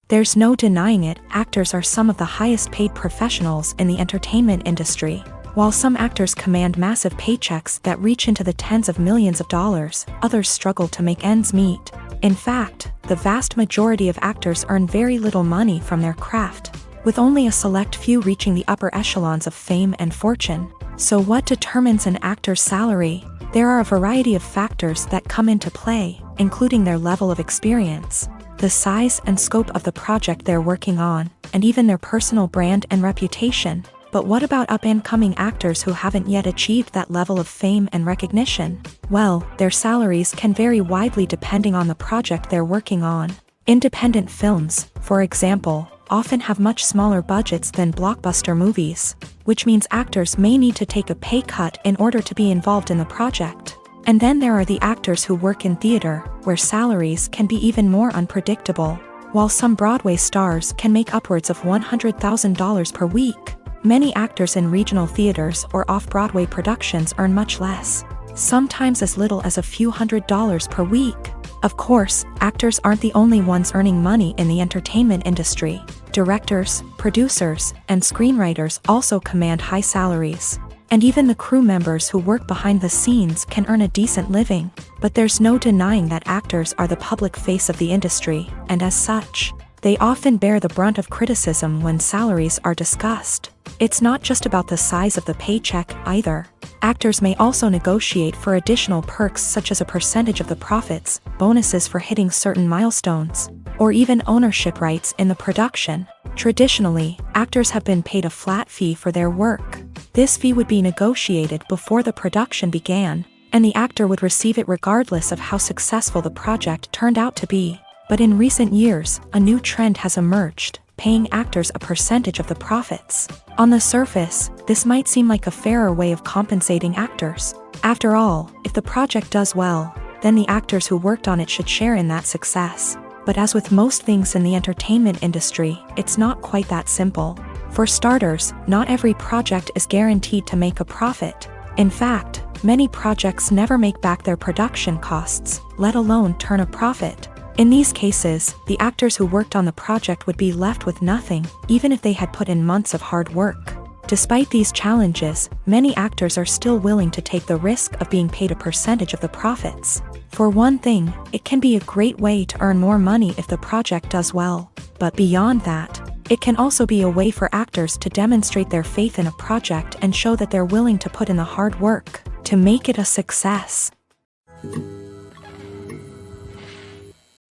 There's no denying it, actors are some of the highest paid professionals in the entertainment industry. While some actors command massive paychecks that reach into the tens of millions of dollars, others struggle to make ends meet. In fact, the vast majority of actors earn very little money from their craft, with only a select few reaching the upper echelons of fame and fortune. So what determines an actor's salary? There are a variety of factors that come into play, including their level of experience, the size and scope of the project they're working on, and even their personal brand and reputation. But what about up-and-coming actors who haven't yet achieved that level of fame and recognition? Well, their salaries can vary widely depending on the project they're working on. Independent films, for example, often have much smaller budgets than blockbuster movies, which means actors may need to take a pay cut in order to be involved in the project. And then there are the actors who work in theater, where salaries can be even more unpredictable. While some Broadway stars can make upwards of $100,000 per week, many actors in regional theaters or off-Broadway productions earn much less, sometimes as little as a few $100s per week. Of course, actors aren't the only ones earning money in the entertainment industry. Directors, producers, and screenwriters also command high salaries. And even the crew members who work behind the scenes can earn a decent living. But there's no denying that actors are the public face of the industry, and as such, they often bear the brunt of criticism when salaries are discussed. It's not just about the size of the paycheck, either. Actors may also negotiate for additional perks such as a percentage of the profits, bonuses for hitting certain milestones, or even ownership rights in the production. Traditionally, actors have been paid a flat fee for their work. This fee would be negotiated before the production began, and the actor would receive it regardless of how successful the project turned out to be. But in recent years, a new trend has emerged, paying actors a percentage of the profits. On the surface, this might seem like a fairer way of compensating actors. After all, if the project does well, then the actors who worked on it should share in that success. But as with most things in the entertainment industry, it's not quite that simple. For starters, not every project is guaranteed to make a profit. In fact, many projects never make back their production costs, let alone turn a profit. In these cases, the actors who worked on the project would be left with nothing, even if they had put in months of hard work. Despite these challenges, many actors are still willing to take the risk of being paid a percentage of the profits. For one thing, it can be a great way to earn more money if the project does well. But beyond that, it can also be a way for actors to demonstrate their faith in a project and show that they're willing to put in the hard work to make it a success.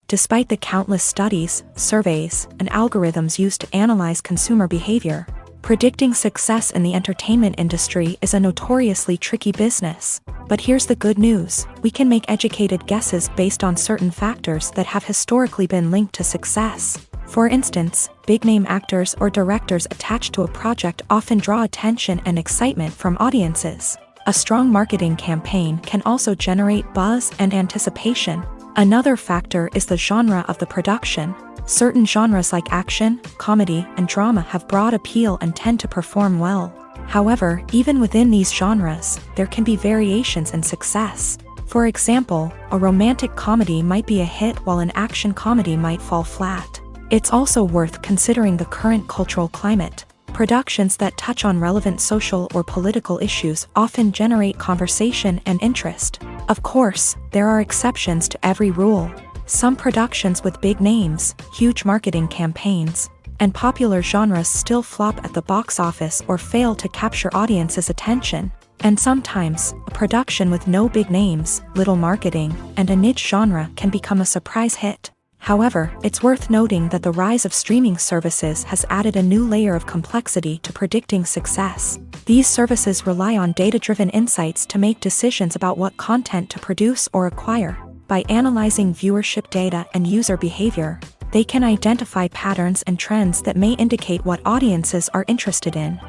Despite the countless studies, surveys, and algorithms used to analyze consumer behavior, predicting success in the entertainment industry is a notoriously tricky business. But here's the good news: we can make educated guesses based on certain factors that have historically been linked to success. For instance, big-name actors or directors attached to a project often draw attention and excitement from audiences. A strong marketing campaign can also generate buzz and anticipation. Another factor is the genre of the production. Certain genres like action, comedy, and drama have broad appeal and tend to perform well. However, even within these genres, there can be variations in success. For example, a romantic comedy might be a hit while an action comedy might fall flat. It's also worth considering the current cultural climate. Productions that touch on relevant social or political issues often generate conversation and interest. Of course, there are exceptions to every rule. Some productions with big names, huge marketing campaigns, and popular genres still flop at the box office or fail to capture audiences' attention. And sometimes, a production with no big names, little marketing, and a niche genre can become a surprise hit. However, it's worth noting that the rise of streaming services has added a new layer of complexity to predicting success. These services rely on data-driven insights to make decisions about what content to produce or acquire. By analyzing viewership data and user behavior, they can identify patterns and trends that may indicate what audiences are interested in.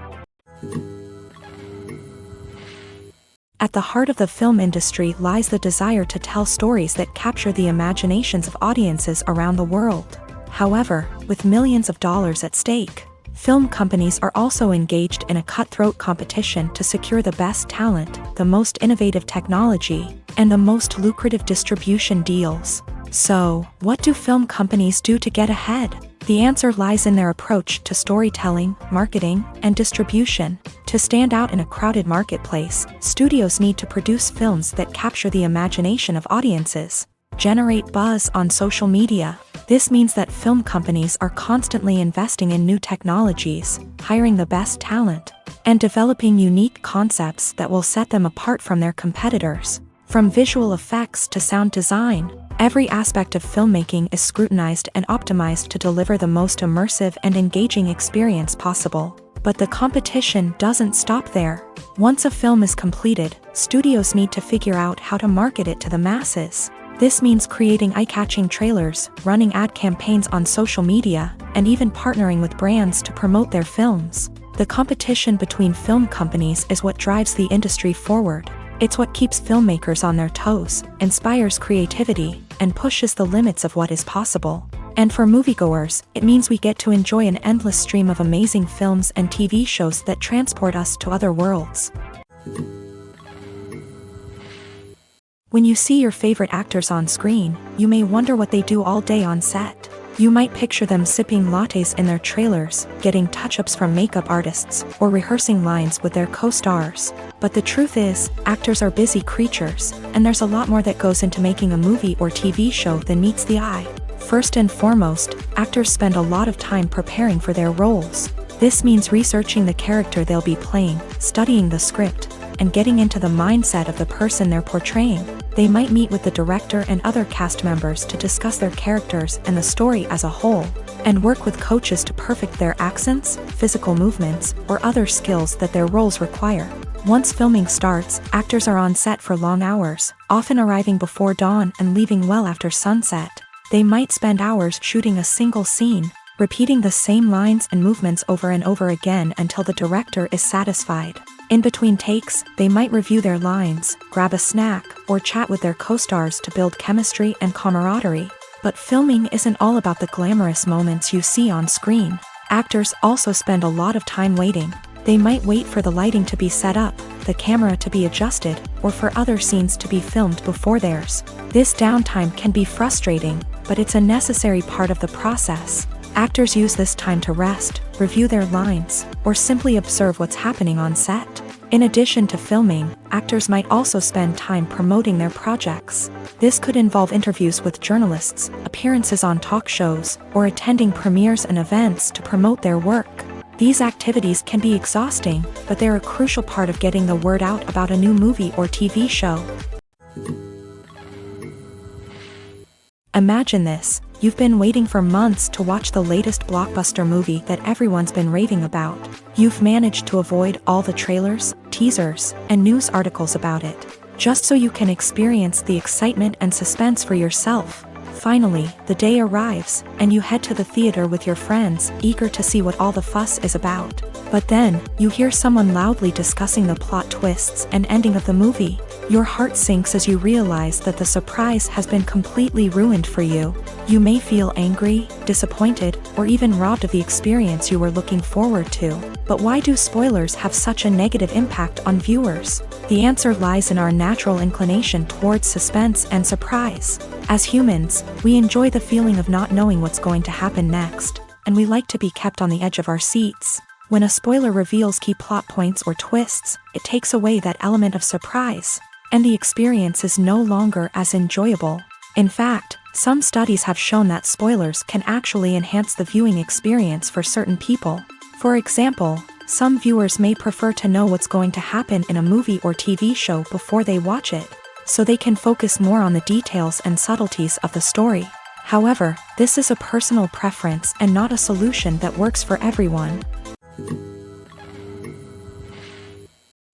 At the heart of the film industry lies the desire to tell stories that capture the imaginations of audiences around the world. However, with millions of dollars at stake, film companies are also engaged in a cutthroat competition to secure the best talent, the most innovative technology, and the most lucrative distribution deals. So, what do film companies do to get ahead? The answer lies in their approach to storytelling, marketing, and distribution. To stand out in a crowded marketplace, studios need to produce films that capture the imagination of audiences, generate buzz on social media. This means that film companies are constantly investing in new technologies, hiring the best talent, and developing unique concepts that will set them apart from their competitors. From visual effects to sound design, Every aspect of filmmaking is scrutinized and optimized to deliver the most immersive and engaging experience possible. But the competition doesn't stop there. Once a film is completed, studios need to figure out how to market it to the masses. This means creating eye-catching trailers, running ad campaigns on social media, and even partnering with brands to promote their films. The competition between film companies is what drives the industry forward. It's what keeps filmmakers on their toes, inspires creativity, and pushes the limits of what is possible. And for moviegoers, it means we get to enjoy an endless stream of amazing films and TV shows that transport us to other worlds. When you see your favorite actors on screen, you may wonder what they do all day on set. You might picture them sipping lattes in their trailers, getting touch-ups from makeup artists, or rehearsing lines with their co-stars. But the truth is, actors are busy creatures, and there's a lot more that goes into making a movie or TV show than meets the eye. First and foremost, actors spend a lot of time preparing for their roles. This means researching the character they'll be playing, studying the script, and getting into the mindset of the person they're portraying. They might meet with the director and other cast members to discuss their characters and the story as a whole, and work with coaches to perfect their accents, physical movements, or other skills that their roles require. Once filming starts, actors are on set for long hours, often arriving before dawn and leaving well after sunset. They might spend hours shooting a single scene, repeating the same lines and movements over and over again until the director is satisfied. In between takes, they might review their lines, grab a snack, or chat with their co-stars to build chemistry and camaraderie. But filming isn't all about the glamorous moments you see on screen. Actors also spend a lot of time waiting. They might wait for the lighting to be set up, the camera to be adjusted, or for other scenes to be filmed before theirs. This downtime can be frustrating, but it's a necessary part of the process. Actors use this time to rest, review their lines, or simply observe what's happening on set. In addition to filming, actors might also spend time promoting their projects. This could involve interviews with journalists, appearances on talk shows, or attending premieres and events to promote their work. These activities can be exhausting, but they're a crucial part of getting the word out about a new movie or TV show. Imagine this. You've been waiting for months to watch the latest blockbuster movie that everyone's been raving about. You've managed to avoid all the trailers, teasers, and news articles about it, just so you can experience the excitement and suspense for yourself. Finally, the day arrives, and you head to the theater with your friends, eager to see what all the fuss is about. But then, you hear someone loudly discussing the plot twists and ending of the movie. Your heart sinks as you realize that the surprise has been completely ruined for you. You may feel angry, disappointed, or even robbed of the experience you were looking forward to. But why do spoilers have such a negative impact on viewers? The answer lies in our natural inclination towards suspense and surprise. As humans, we enjoy the feeling of not knowing what's going to happen next, and we like to be kept on the edge of our seats. When a spoiler reveals key plot points or twists, it takes away that element of surprise, and the experience is no longer as enjoyable. In fact, some studies have shown that spoilers can actually enhance the viewing experience for certain people. For example, some viewers may prefer to know what's going to happen in a movie or TV show before they watch it, so they can focus more on the details and subtleties of the story. However, this is a personal preference and not a solution that works for everyone.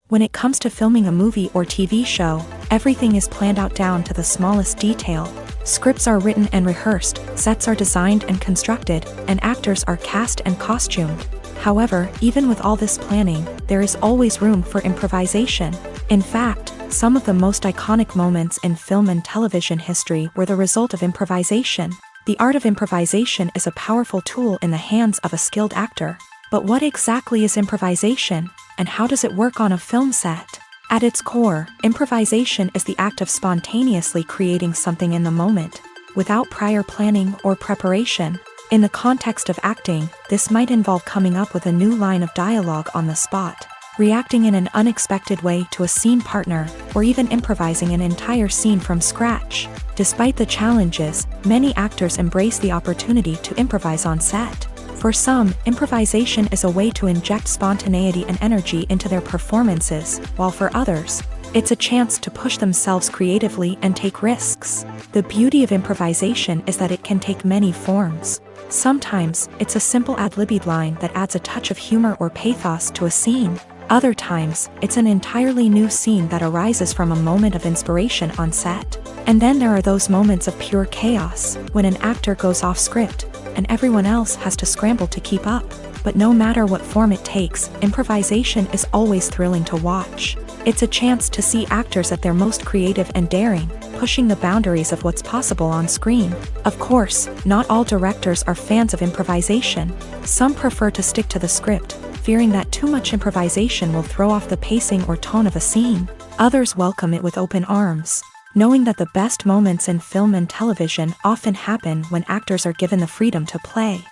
When it comes to filming a movie or TV show, everything is planned out down to the smallest detail. Scripts are written and rehearsed, sets are designed and constructed, and actors are cast and costumed. However, even with all this planning, there is always room for improvisation. In fact, some of the most iconic moments in film and television history were the result of improvisation. The art of improvisation is a powerful tool in the hands of a skilled actor. But what exactly is improvisation, and how does it work on a film set? At its core, improvisation is the act of spontaneously creating something in the moment, without prior planning or preparation. In the context of acting, this might involve coming up with a new line of dialogue on the spot, reacting in an unexpected way to a scene partner, or even improvising an entire scene from scratch. Despite the challenges, many actors embrace the opportunity to improvise on set. For some, improvisation is a way to inject spontaneity and energy into their performances, while for others, It's a chance to push themselves creatively and take risks. The beauty of improvisation is that it can take many forms. Sometimes, it's a simple ad-libbed line that adds a touch of humor or pathos to a scene. Other times, it's an entirely new scene that arises from a moment of inspiration on set. And then there are those moments of pure chaos, when an actor goes off script, and everyone else has to scramble to keep up. But no matter what form it takes, improvisation is always thrilling to watch. It's a chance to see actors at their most creative and daring, pushing the boundaries of what's possible on screen. Of course, not all directors are fans of improvisation. Some prefer to stick to the script, fearing that too much improvisation will throw off the pacing or tone of a scene. Others welcome it with open arms, knowing that the best moments in film and television often happen when actors are given the freedom to play.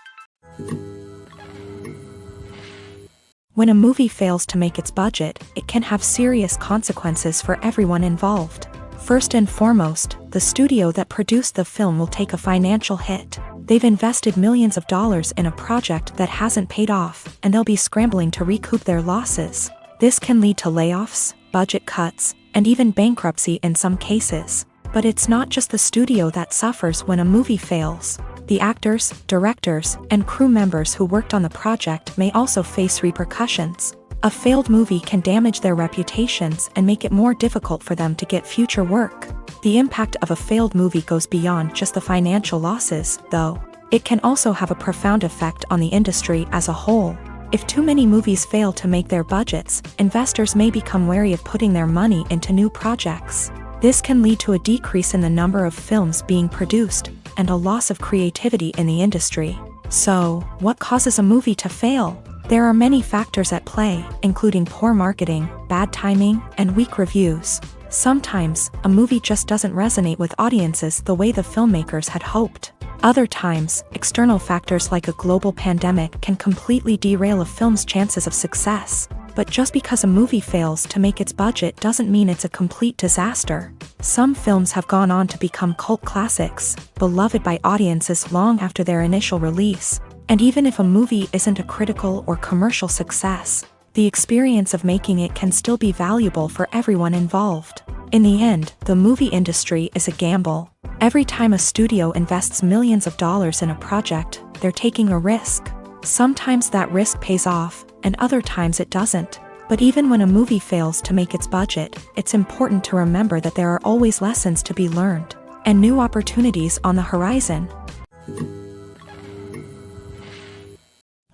When a movie fails to make its budget, it can have serious consequences for everyone involved. First and foremost, the studio that produced the film will take a financial hit. They've invested millions of dollars in a project that hasn't paid off, and they'll be scrambling to recoup their losses. This can lead to layoffs, budget cuts, and even bankruptcy in some cases. But it's not just the studio that suffers when a movie fails. The actors, directors, and crew members who worked on the project may also face repercussions. A failed movie can damage their reputations and make it more difficult for them to get future work. The impact of a failed movie goes beyond just the financial losses, though. It can also have a profound effect on the industry as a whole. If too many movies fail to make their budgets, investors may become wary of putting their money into new projects. This can lead to a decrease in the number of films being produced, and a loss of creativity in the industry. So, what causes a movie to fail? There are many factors at play, including poor marketing, bad timing, and weak reviews. Sometimes, a movie just doesn't resonate with audiences the way the filmmakers had hoped. Other times, external factors like a global pandemic can completely derail a film's chances of success. But just because a movie fails to make its budget doesn't mean it's a complete disaster. Some films have gone on to become cult classics, beloved by audiences long after their initial release. And even if a movie isn't a critical or commercial success, the experience of making it can still be valuable for everyone involved. In the end, the movie industry is a gamble. Every time a studio invests millions of dollars in a project, they're taking a risk. Sometimes that risk pays off, and other times it doesn't. But even when a movie fails to make its budget, it's important to remember that there are always lessons to be learned, and new opportunities on the horizon.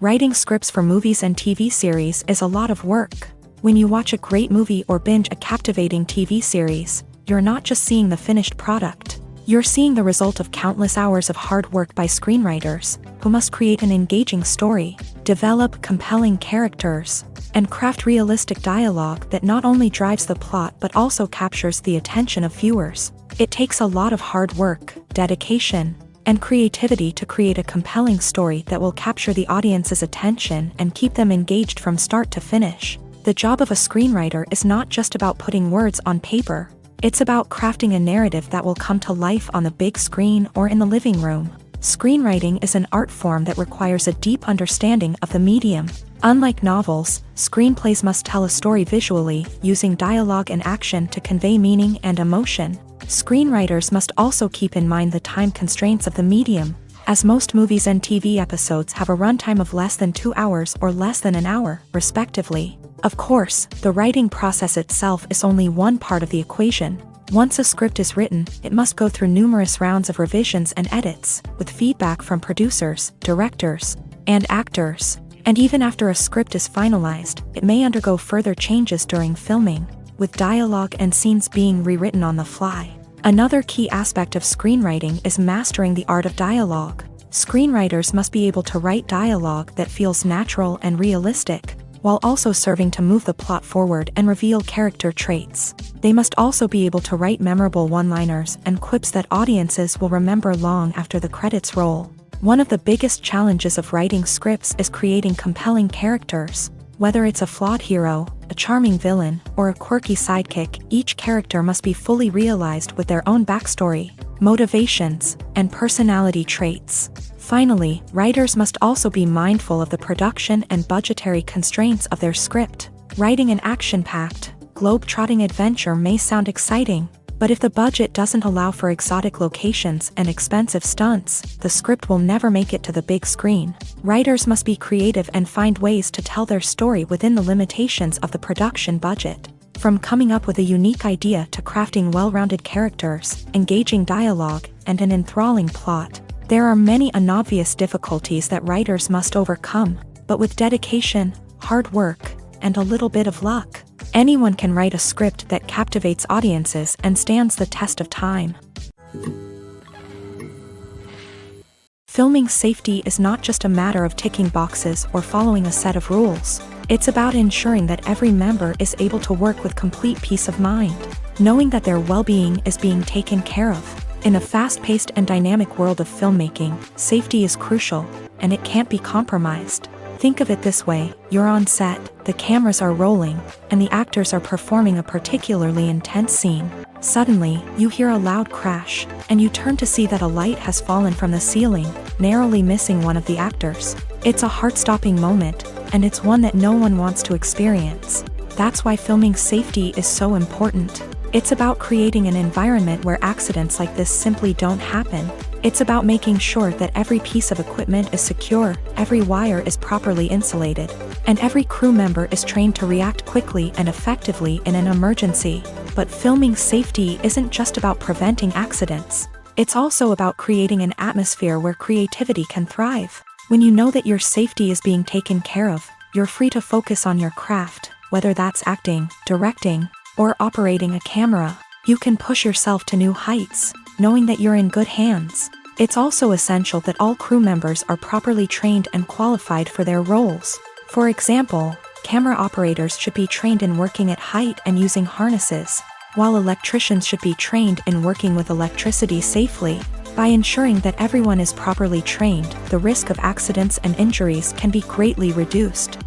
Writing scripts for movies and TV series is a lot of work. When you watch a great movie or binge a captivating TV series, you're not just seeing the finished product. You're seeing the result of countless hours of hard work by screenwriters, who must create an engaging story, develop compelling characters, and craft realistic dialogue that not only drives the plot but also captures the attention of viewers. It takes a lot of hard work, dedication, and creativity to create a compelling story that will capture the audience's attention and keep them engaged from start to finish. The job of a screenwriter is not just about putting words on paper. It's about crafting a narrative that will come to life on the big screen or in the living room. Screenwriting is an art form that requires a deep understanding of the medium. Unlike novels, screenplays must tell a story visually, using dialogue and action to convey meaning and emotion. Screenwriters must also keep in mind the time constraints of the medium, as most movies and TV episodes have a runtime of less than 2 hours or less than an hour, respectively. Of course, the writing process itself is only one part of the equation. Once a script is written, it must go through numerous rounds of revisions and edits, with feedback from producers, directors, and actors. And even after a script is finalized, it may undergo further changes during filming, with dialogue and scenes being rewritten on the fly. Another key aspect of screenwriting is mastering the art of dialogue. Screenwriters must be able to write dialogue that feels natural and realistic, while also serving to move the plot forward and reveal character traits. They must also be able to write memorable one-liners and quips that audiences will remember long after the credits roll. One of the biggest challenges of writing scripts is creating compelling characters. Whether it's a flawed hero, a charming villain, or a quirky sidekick, each character must be fully realized with their own backstory, motivations, and personality traits. Finally, writers must also be mindful of the production and budgetary constraints of their script. Writing an action-packed, globe-trotting adventure may sound exciting, but if the budget doesn't allow for exotic locations and expensive stunts, the script will never make it to the big screen. Writers must be creative and find ways to tell their story within the limitations of the production budget. From coming up with a unique idea to crafting well-rounded characters, engaging dialogue, and an enthralling plot, there are many unobvious difficulties that writers must overcome, but with dedication, hard work, and a little bit of luck, anyone can write a script that captivates audiences and stands the test of time. Filming safety is not just a matter of ticking boxes or following a set of rules. It's about ensuring that every member is able to work with complete peace of mind, knowing that their well-being is being taken care of. In a fast-paced and dynamic world of filmmaking, safety is crucial, and it can't be compromised. Think of it this way: you're on set, the cameras are rolling, and the actors are performing a particularly intense scene. Suddenly, you hear a loud crash, and you turn to see that a light has fallen from the ceiling, narrowly missing one of the actors. It's a heart-stopping moment, and it's one that no one wants to experience. That's why filming safety is so important. It's about creating an environment where accidents like this simply don't happen. It's about making sure that every piece of equipment is secure, every wire is properly insulated, and every crew member is trained to react quickly and effectively in an emergency. But filming safety isn't just about preventing accidents. It's also about creating an atmosphere where creativity can thrive. When you know that your safety is being taken care of, you're free to focus on your craft, whether that's acting, directing, or operating a camera. You can push yourself to new heights, knowing that you're in good hands. It's also essential that all crew members are properly trained and qualified for their roles. For example, camera operators should be trained in working at height and using harnesses, while electricians should be trained in working with electricity safely. By ensuring that everyone is properly trained, the risk of accidents and injuries can be greatly reduced.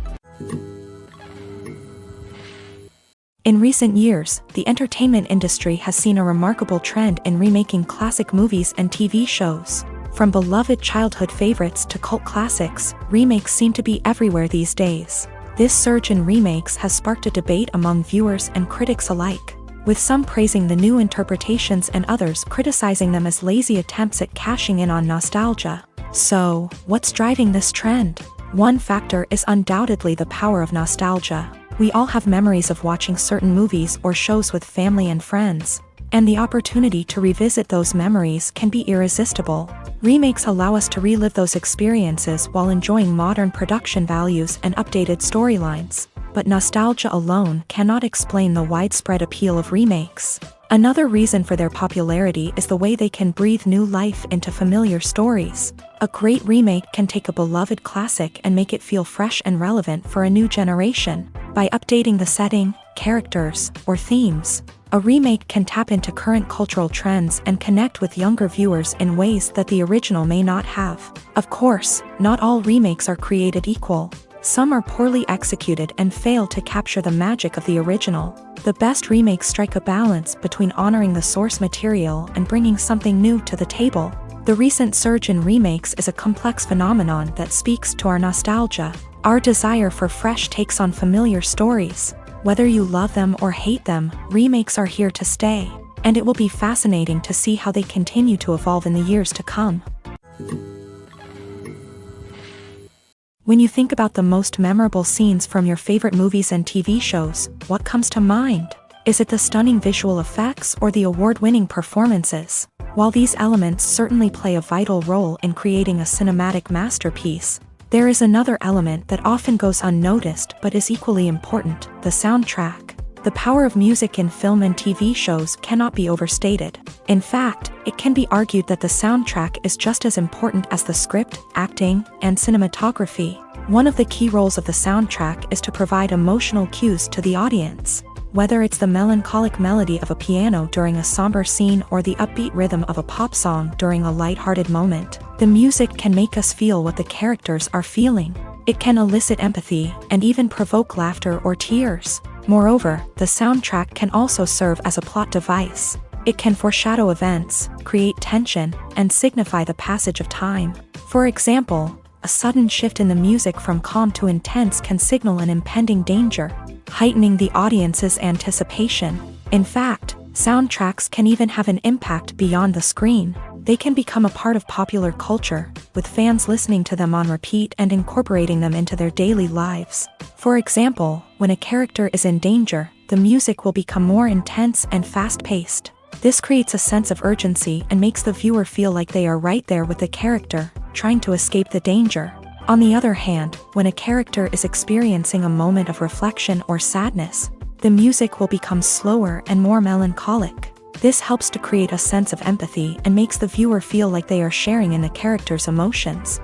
In recent years, the entertainment industry has seen a remarkable trend in remaking classic movies and TV shows. From beloved childhood favorites to cult classics, remakes seem to be everywhere these days. This surge in remakes has sparked a debate among viewers and critics alike, with some praising the new interpretations and others criticizing them as lazy attempts at cashing in on nostalgia. So, what's driving this trend? One factor is undoubtedly the power of nostalgia. We all have memories of watching certain movies or shows with family and friends, and the opportunity to revisit those memories can be irresistible. Remakes allow us to relive those experiences while enjoying modern production values and updated storylines. But nostalgia alone cannot explain the widespread appeal of remakes. Another reason for their popularity is the way they can breathe new life into familiar stories. A great remake can take a beloved classic and make it feel fresh and relevant for a new generation. By updating the setting, characters, or themes, a remake can tap into current cultural trends and connect with younger viewers in ways that the original may not have. Of course, not all remakes are created equal. Some are poorly executed and fail to capture the magic of the original. The best remakes strike a balance between honoring the source material and bringing something new to the table. The recent surge in remakes is a complex phenomenon that speaks to our nostalgia, our desire for fresh takes on familiar stories. Whether you love them or hate them, remakes are here to stay, and it will be fascinating to see how they continue to evolve in the years to come. When you think about the most memorable scenes from your favorite movies and TV shows, what comes to mind? Is it the stunning visual effects or the award-winning performances? While these elements certainly play a vital role in creating a cinematic masterpiece, there is another element that often goes unnoticed but is equally important: the soundtrack. The power of music in film and TV shows cannot be overstated. In fact, it can be argued that the soundtrack is just as important as the script, acting, and cinematography. One of the key roles of the soundtrack is to provide emotional cues to the audience. Whether it's the melancholic melody of a piano during a somber scene or the upbeat rhythm of a pop song during a light-hearted moment, the music can make us feel what the characters are feeling. It can elicit empathy and even provoke laughter or tears. Moreover, the soundtrack can also serve as a plot device. It can foreshadow events, create tension, and signify the passage of time. For example, a a sudden shift in the music from calm to intense can signal an impending danger, heightening the audience's anticipation. In fact, soundtracks can even have an impact beyond the screen. They can become a part of popular culture, with fans listening to them on repeat and incorporating them into their daily lives. For example, when a character is in danger, the music will become more intense and fast-paced. This creates a sense of urgency and makes the viewer feel like they are right there with the character, trying to escape the danger. On the other hand, when a character is experiencing a moment of reflection or sadness, the music will become slower and more melancholic. This helps to create a sense of empathy and makes the viewer feel like they are sharing in the character's emotions.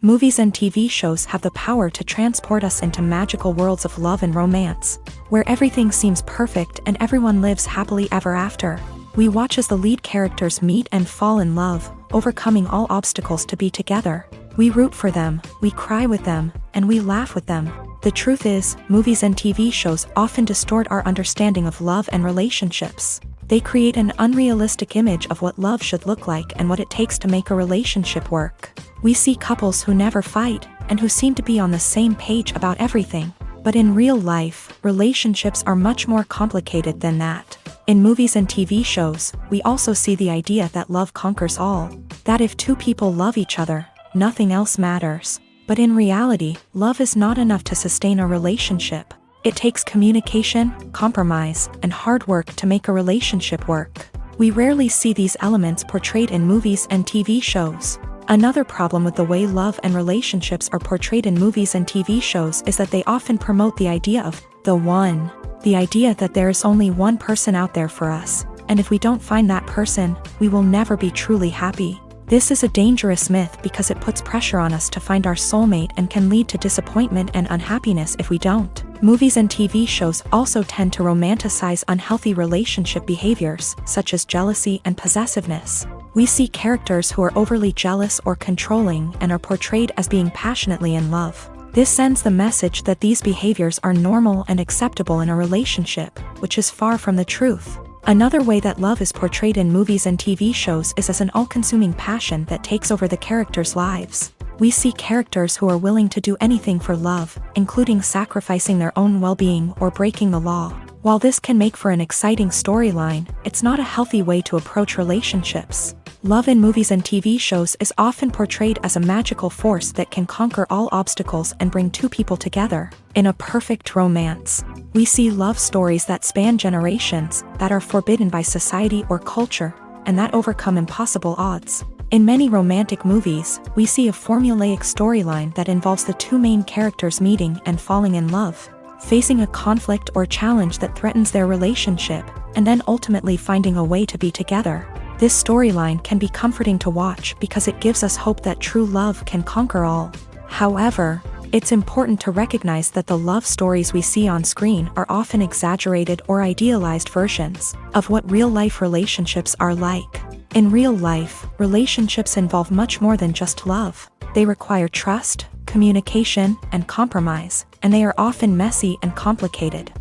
Movies and TV shows have the power to transport us into magical worlds of love and romance, where everything seems perfect and everyone lives happily ever after. We watch as the lead characters meet and fall in love, overcoming all obstacles to be together. We root for them, we cry with them, and we laugh with them. The truth is, movies and TV shows often distort our understanding of love and relationships. They create an unrealistic image of what love should look like and what it takes to make a relationship work. We see couples who never fight, and who seem to be on the same page about everything. But in real life, relationships are much more complicated than that. In movies and TV shows, we also see the idea that love conquers all. That if two people love each other, nothing else matters. But in reality, love is not enough to sustain a relationship. It takes communication, compromise, and hard work to make a relationship work. We rarely see these elements portrayed in movies and TV shows. Another problem with the way love and relationships are portrayed in movies and TV shows is that they often promote the idea of the one. The idea that there is only one person out there for us, and if we don't find that person, we will never be truly happy. This is a dangerous myth because it puts pressure on us to find our soulmate and can lead to disappointment and unhappiness if we don't. Movies and TV shows also tend to romanticize unhealthy relationship behaviors, such as jealousy and possessiveness. We see characters who are overly jealous or controlling and are portrayed as being passionately in love. This sends the message that these behaviors are normal and acceptable in a relationship, which is far from the truth. Another way that love is portrayed in movies and TV shows is as an all-consuming passion that takes over the characters' lives. We see characters who are willing to do anything for love, including sacrificing their own well-being or breaking the law. While this can make for an exciting storyline, it's not a healthy way to approach relationships. Love in movies and TV shows is often portrayed as a magical force that can conquer all obstacles and bring two people together. In a perfect romance, we see love stories that span generations, that are forbidden by society or culture, and that overcome impossible odds. In many romantic movies, we see a formulaic storyline that involves the two main characters meeting and falling in love, facing a conflict or challenge that threatens their relationship, and then ultimately finding a way to be together. This storyline can be comforting to watch because it gives us hope that true love can conquer all. However, it's important to recognize that the love stories we see on screen are often exaggerated or idealized versions of what real-life relationships are like. In real life, relationships involve much more than just love. They require trust, communication, and compromise, and they are often messy and complicated.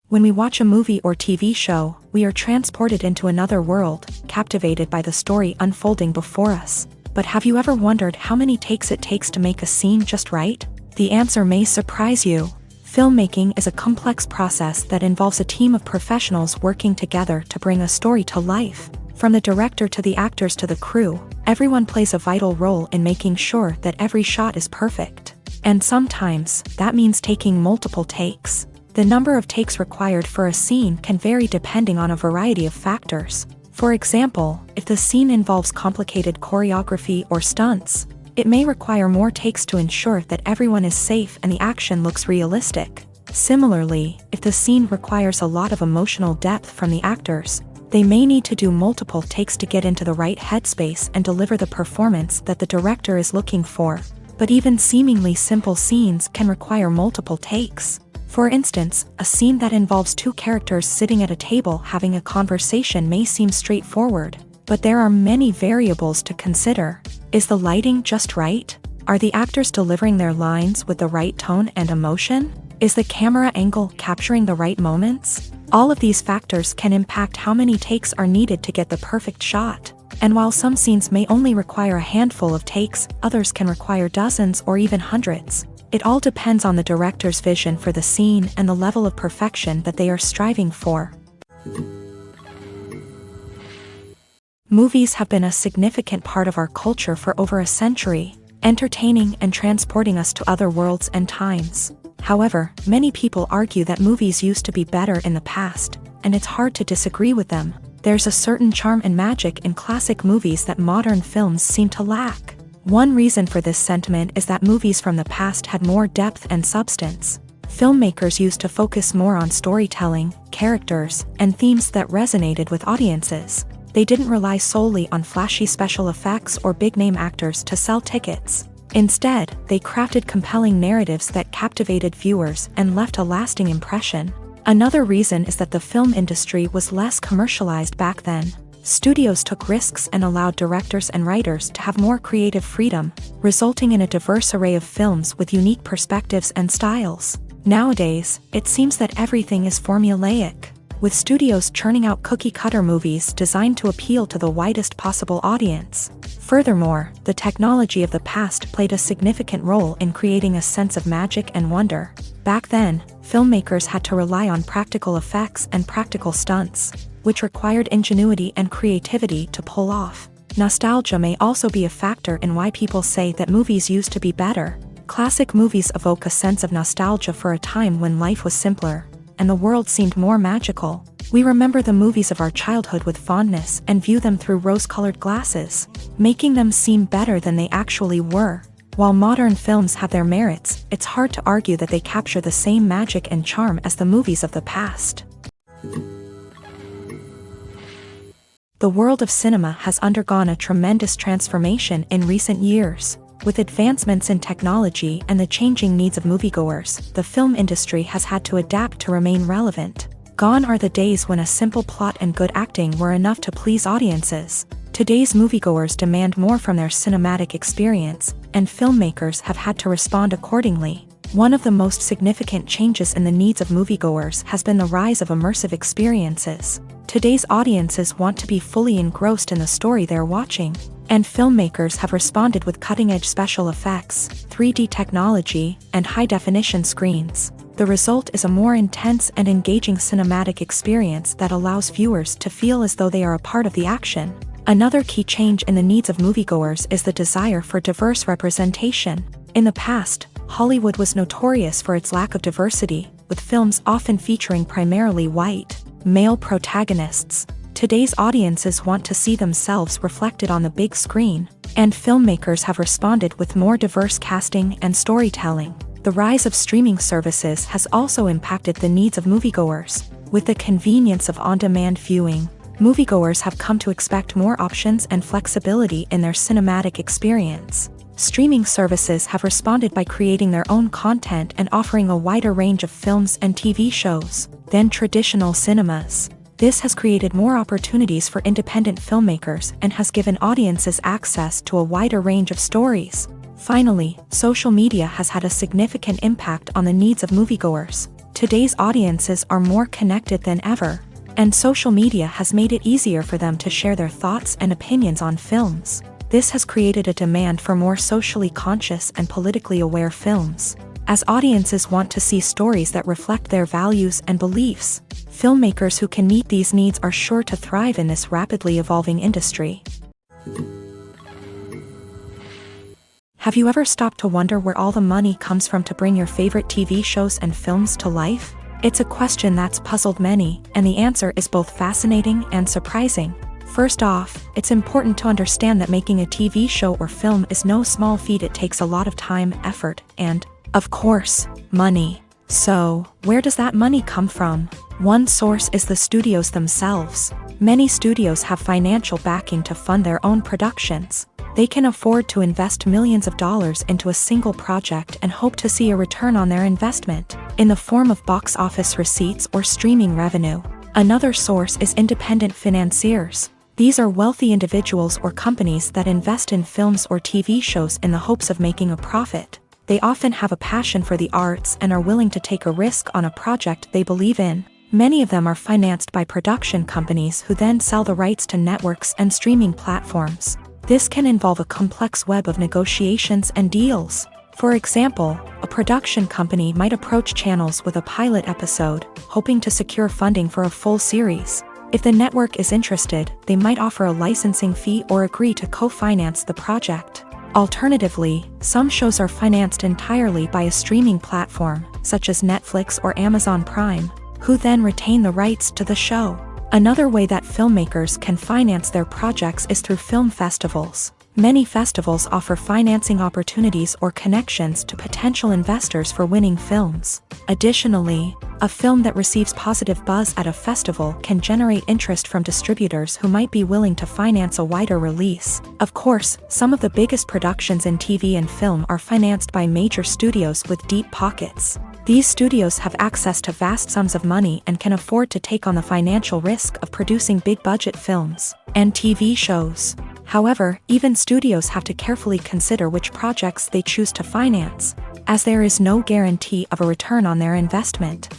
When we watch a movie or TV show, we are transported into another world, captivated by the story unfolding before us. But have you ever wondered how many takes it takes to make a scene just right? The answer may surprise you. Filmmaking is a complex process that involves a team of professionals working together to bring a story to life. From the director to the actors to the crew, everyone plays a vital role in making sure that every shot is perfect. And sometimes, that means taking multiple takes. The number of takes required for a scene can vary depending on a variety of factors. For example, if the scene involves complicated choreography or stunts, it may require more takes to ensure that everyone is safe and the action looks realistic. Similarly, if the scene requires a lot of emotional depth from the actors, they may need to do multiple takes to get into the right headspace and deliver the performance that the director is looking for. But even seemingly simple scenes can require multiple takes. For instance, a scene that involves two characters sitting at a table having a conversation may seem straightforward, but there are many variables to consider. Is the lighting just right? Are the actors delivering their lines with the right tone and emotion? Is the camera angle capturing the right moments? All of these factors can impact how many takes are needed to get the perfect shot. And while some scenes may only require a handful of takes, others can require dozens or even hundreds. It all depends on the director's vision for the scene and the level of perfection that they are striving for. Movies have been a significant part of our culture for over a century, entertaining and transporting us to other worlds and times. However, many people argue that movies used to be better in the past, and it's hard to disagree with them. There's a certain charm and magic in classic movies that modern films seem to lack. One reason for this sentiment is that movies from the past had more depth and substance. Filmmakers used to focus more on storytelling, characters, and themes that resonated with audiences. They didn't rely solely on flashy special effects or big-name actors to sell tickets. Instead, they crafted compelling narratives that captivated viewers and left a lasting impression. Another reason is that the film industry was less commercialized back then. Studios took risks and allowed directors and writers to have more creative freedom, resulting in a diverse array of films with unique perspectives and styles. Nowadays, it seems that everything is formulaic, with studios churning out cookie-cutter movies designed to appeal to the widest possible audience. Furthermore, the technology of the past played a significant role in creating a sense of magic and wonder. Back then, filmmakers had to rely on practical effects and practical stunts, which required ingenuity and creativity to pull off. Nostalgia may also be a factor in why people say that movies used to be better. Classic movies evoke a sense of nostalgia for a time when life was simpler, and the world seemed more magical. We remember the movies of our childhood with fondness and view them through rose-colored glasses, making them seem better than they actually were. While modern films have their merits, it's hard to argue that they capture the same magic and charm as the movies of the past. The world of cinema has undergone a tremendous transformation in recent years. With advancements in technology and the changing needs of moviegoers, the film industry has had to adapt to remain relevant. Gone are the days when a simple plot and good acting were enough to please audiences. Today's moviegoers demand more from their cinematic experience, and filmmakers have had to respond accordingly. One of the most significant changes in the needs of moviegoers has been the rise of immersive experiences. Today's audiences want to be fully engrossed in the story they're watching, and filmmakers have responded with cutting-edge special effects, 3D technology, and high-definition screens. The result is a more intense and engaging cinematic experience that allows viewers to feel as though they are a part of the action. Another key change in the needs of moviegoers is the desire for diverse representation. In the past, Hollywood was notorious for its lack of diversity, with films often featuring primarily white, male protagonists. Today's audiences want to see themselves reflected on the big screen, and filmmakers have responded with more diverse casting and storytelling. The rise of streaming services has also impacted the needs of moviegoers. With the convenience of on-demand viewing, moviegoers have come to expect more options and flexibility in their cinematic experience. Streaming services have responded by creating their own content and offering a wider range of films and TV shows than traditional cinemas. This has created more opportunities for independent filmmakers and has given audiences access to a wider range of stories. Finally, social media has had a significant impact on the needs of moviegoers. Today's audiences are more connected than ever, and social media has made it easier for them to share their thoughts and opinions on films. This has created a demand for more socially conscious and politically aware films. As audiences want to see stories that reflect their values and beliefs, filmmakers who can meet these needs are sure to thrive in this rapidly evolving industry. Have you ever stopped to wonder where all the money comes from to bring your favorite TV shows and films to life? It's a question that's puzzled many, and the answer is both fascinating and surprising. First off, it's important to understand that making a TV show or film is no small feat. It takes a lot of time, effort, and, of course, money. So, where does that money come from? One source is the studios themselves. Many studios have financial backing to fund their own productions. They can afford to invest millions of dollars into a single project and hope to see a return on their investment, in the form of box office receipts or streaming revenue. Another source is independent financiers. These are wealthy individuals or companies that invest in films or TV shows in the hopes of making a profit. They often have a passion for the arts and are willing to take a risk on a project they believe in. Many of them are financed by production companies who then sell the rights to networks and streaming platforms. This can involve a complex web of negotiations and deals. For example, a production company might approach channels with a pilot episode, hoping to secure funding for a full series. If the network is interested, they might offer a licensing fee or agree to co-finance the project. Alternatively, some shows are financed entirely by a streaming platform, such as Netflix or Amazon Prime, who then retain the rights to the show. Another way that filmmakers can finance their projects is through film festivals. Many festivals offer financing opportunities or connections to potential investors for winning films. Additionally, a film that receives positive buzz at a festival can generate interest from distributors who might be willing to finance a wider release. Of course, some of the biggest productions in TV and film are financed by major studios with deep pockets. These studios have access to vast sums of money and can afford to take on the financial risk of producing big-budget films and TV shows. However, even studios have to carefully consider which projects they choose to finance, as there is no guarantee of a return on their investment.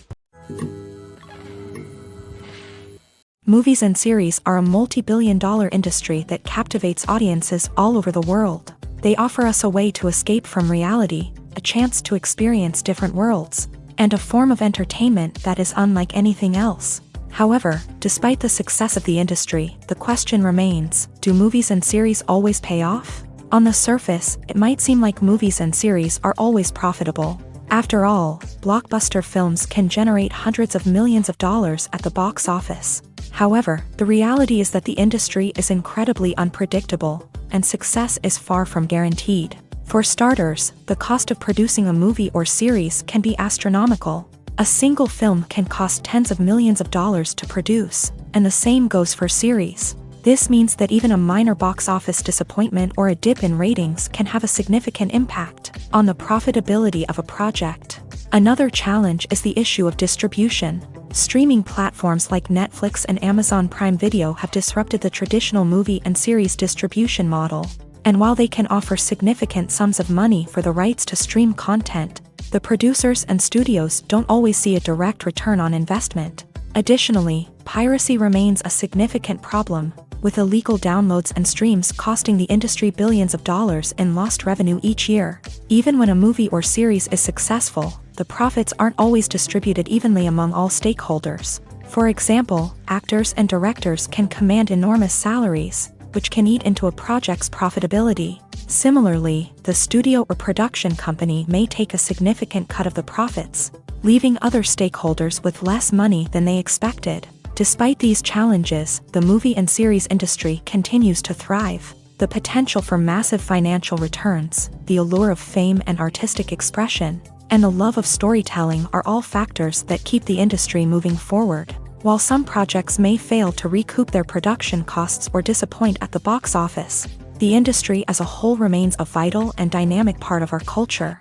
Movies and series are a multi-billion-dollar industry that captivates audiences all over the world. They offer us a way to escape from reality, a chance to experience different worlds, and a form of entertainment that is unlike anything else. However, despite the success of the industry, the question remains, do movies and series always pay off? On the surface, it might seem like movies and series are always profitable. After all, blockbuster films can generate hundreds of millions of dollars at the box office. However, the reality is that the industry is incredibly unpredictable, and success is far from guaranteed. For starters, the cost of producing a movie or series can be astronomical. A single film can cost tens of millions of dollars to produce, and the same goes for series. This means that even a minor box office disappointment or a dip in ratings can have a significant impact on the profitability of a project. Another challenge is the issue of distribution. Streaming platforms like Netflix and Amazon Prime Video have disrupted the traditional movie and series distribution model. And while they can offer significant sums of money for the rights to stream content, the producers and studios don't always see a direct return on investment. Additionally, piracy remains a significant problem, with illegal downloads and streams costing the industry billions of dollars in lost revenue each year. Even when a movie or series is successful, the profits aren't always distributed evenly among all stakeholders. For example, actors and directors can command enormous salaries, which can eat into a project's profitability. Similarly, the studio or production company may take a significant cut of the profits, leaving other stakeholders with less money than they expected. Despite these challenges, the movie and series industry continues to thrive. The potential for massive financial returns, the allure of fame and artistic expression, and the love of storytelling are all factors that keep the industry moving forward. While some projects may fail to recoup their production costs or disappoint at the box office, the industry as a whole remains a vital and dynamic part of our culture.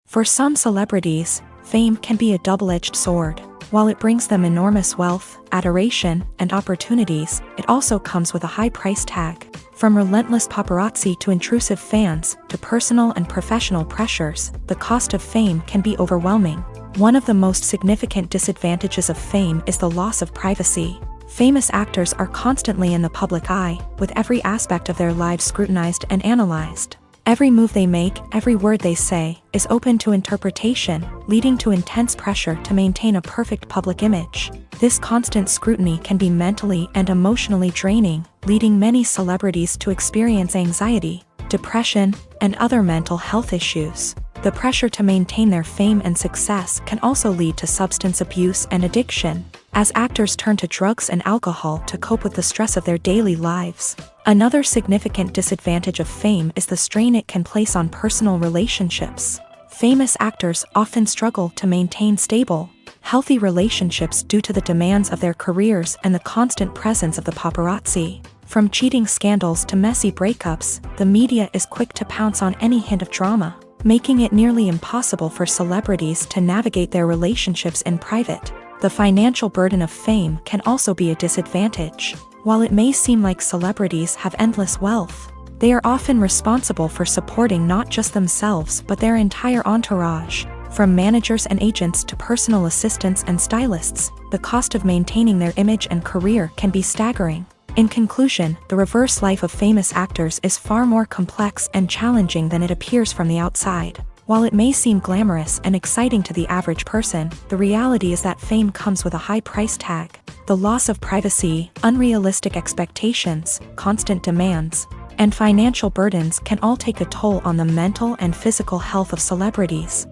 For some celebrities, fame can be a double-edged sword. While it brings them enormous wealth, adoration, and opportunities, it also comes with a high price tag. From relentless paparazzi to intrusive fans, to personal and professional pressures, the cost of fame can be overwhelming. One of the most significant disadvantages of fame is the loss of privacy. Famous actors are constantly in the public eye, with every aspect of their lives scrutinized and analyzed. Every move they make, every word they say, is open to interpretation, leading to intense pressure to maintain a perfect public image. This constant scrutiny can be mentally and emotionally draining, leading many celebrities to experience anxiety, depression, and other mental health issues. The pressure to maintain their fame and success can also lead to substance abuse and addiction, as actors turn to drugs and alcohol to cope with the stress of their daily lives. Another significant disadvantage of fame is the strain it can place on personal relationships. Famous actors often struggle to maintain stable, healthy relationships due to the demands of their careers and the constant presence of the paparazzi. From cheating scandals to messy breakups, the media is quick to pounce on any hint of drama, making it nearly impossible for celebrities to navigate their relationships in private. The financial burden of fame can also be a disadvantage. While it may seem like celebrities have endless wealth, they are often responsible for supporting not just themselves but their entire entourage. From managers and agents to personal assistants and stylists, the cost of maintaining their image and career can be staggering. In conclusion, the reverse life of famous actors is far more complex and challenging than it appears from the outside. While it may seem glamorous and exciting to the average person, the reality is that fame comes with a high price tag. The loss of privacy, unrealistic expectations, constant demands, and financial burdens can all take a toll on the mental and physical health of celebrities.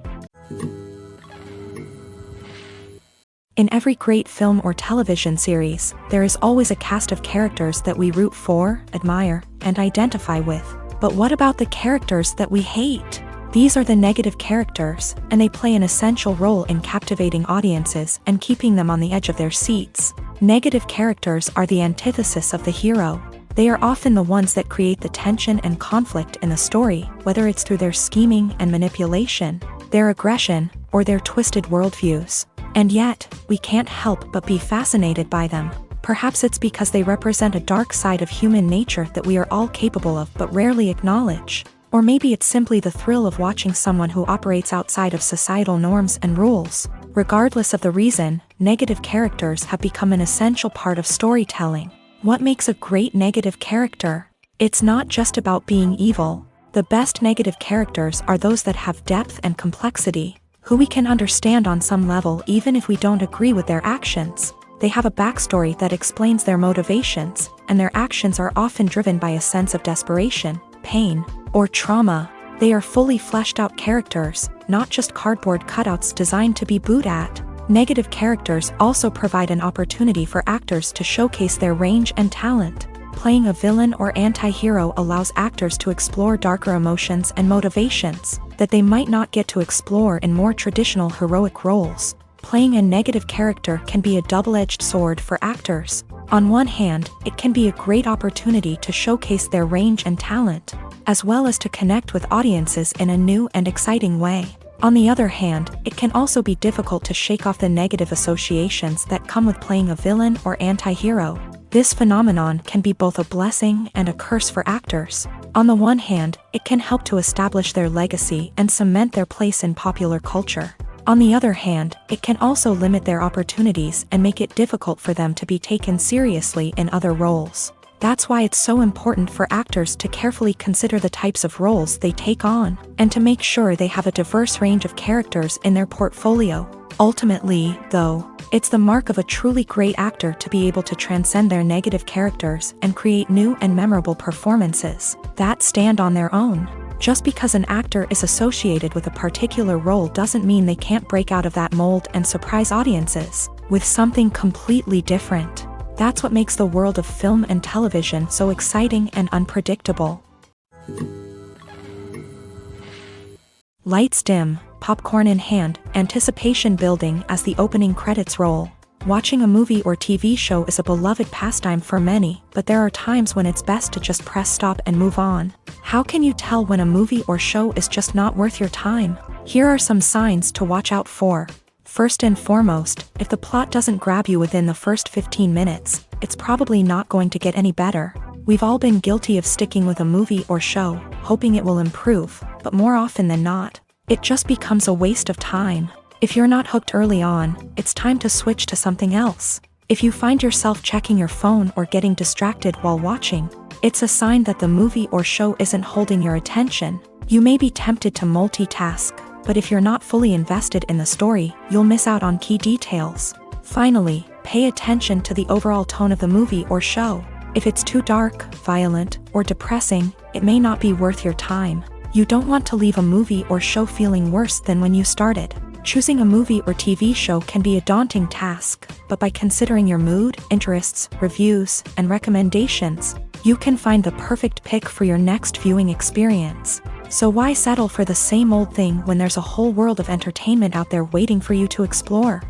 In every great film or television series, there is always a cast of characters that we root for, admire, and identify with. But what about the characters that we hate? These are the negative characters, and they play an essential role in captivating audiences and keeping them on the edge of their seats. Negative characters are the antithesis of the hero. They are often the ones that create the tension and conflict in the story, whether it's through their scheming and manipulation, their aggression, or their twisted worldviews. And yet, we can't help but be fascinated by them. Perhaps it's because they represent a dark side of human nature that we are all capable of but rarely acknowledge. Or maybe it's simply the thrill of watching someone who operates outside of societal norms and rules. Regardless of the reason, negative characters have become an essential part of storytelling. What makes a great negative character? It's not just about being evil. The best negative characters are those that have depth and complexity, who we can understand on some level even if we don't agree with their actions. They have a backstory that explains their motivations, and their actions are often driven by a sense of desperation, pain, or trauma. They are fully fleshed out characters, not just cardboard cutouts designed to be booed at. Negative characters also provide an opportunity for actors to showcase their range and talent. Playing a villain or anti-hero allows actors to explore darker emotions and motivations that they might not get to explore in more traditional heroic roles. Playing a negative character can be a double-edged sword for actors. On one hand, it can be a great opportunity to showcase their range and talent, as well as to connect with audiences in a new and exciting way. On the other hand, it can also be difficult to shake off the negative associations that come with playing a villain or anti-hero. This phenomenon can be both a blessing and a curse for actors. On the one hand, it can help to establish their legacy and cement their place in popular culture. On the other hand, it can also limit their opportunities and make it difficult for them to be taken seriously in other roles. That's why it's so important for actors to carefully consider the types of roles they take on, and to make sure they have a diverse range of characters in their portfolio. Ultimately, though, it's the mark of a truly great actor to be able to transcend their negative characters and create new and memorable performances that stand on their own. Just because an actor is associated with a particular role doesn't mean they can't break out of that mold and surprise audiences with something completely different. That's what makes the world of film and television so exciting and unpredictable. Lights dim, popcorn in hand, anticipation building as the opening credits roll. Watching a movie or TV show is a beloved pastime for many, but there are times when it's best to just press stop and move on. How can you tell when a movie or show is just not worth your time? Here are some signs to watch out for. First and foremost, if the plot doesn't grab you within the first 15 minutes, it's probably not going to get any better. We've all been guilty of sticking with a movie or show, hoping it will improve, but more often than not, it just becomes a waste of time. If you're not hooked early on, it's time to switch to something else. If you find yourself checking your phone or getting distracted while watching, it's a sign that the movie or show isn't holding your attention. You may be tempted to multitask, but if you're not fully invested in the story, you'll miss out on key details. Finally, pay attention to the overall tone of the movie or show. If it's too dark, violent, or depressing, it may not be worth your time. You don't want to leave a movie or show feeling worse than when you started. Choosing a movie or TV show can be a daunting task, but by considering your mood, interests, reviews, and recommendations, you can find the perfect pick for your next viewing experience. So why settle for the same old thing when there's a whole world of entertainment out there waiting for you to explore?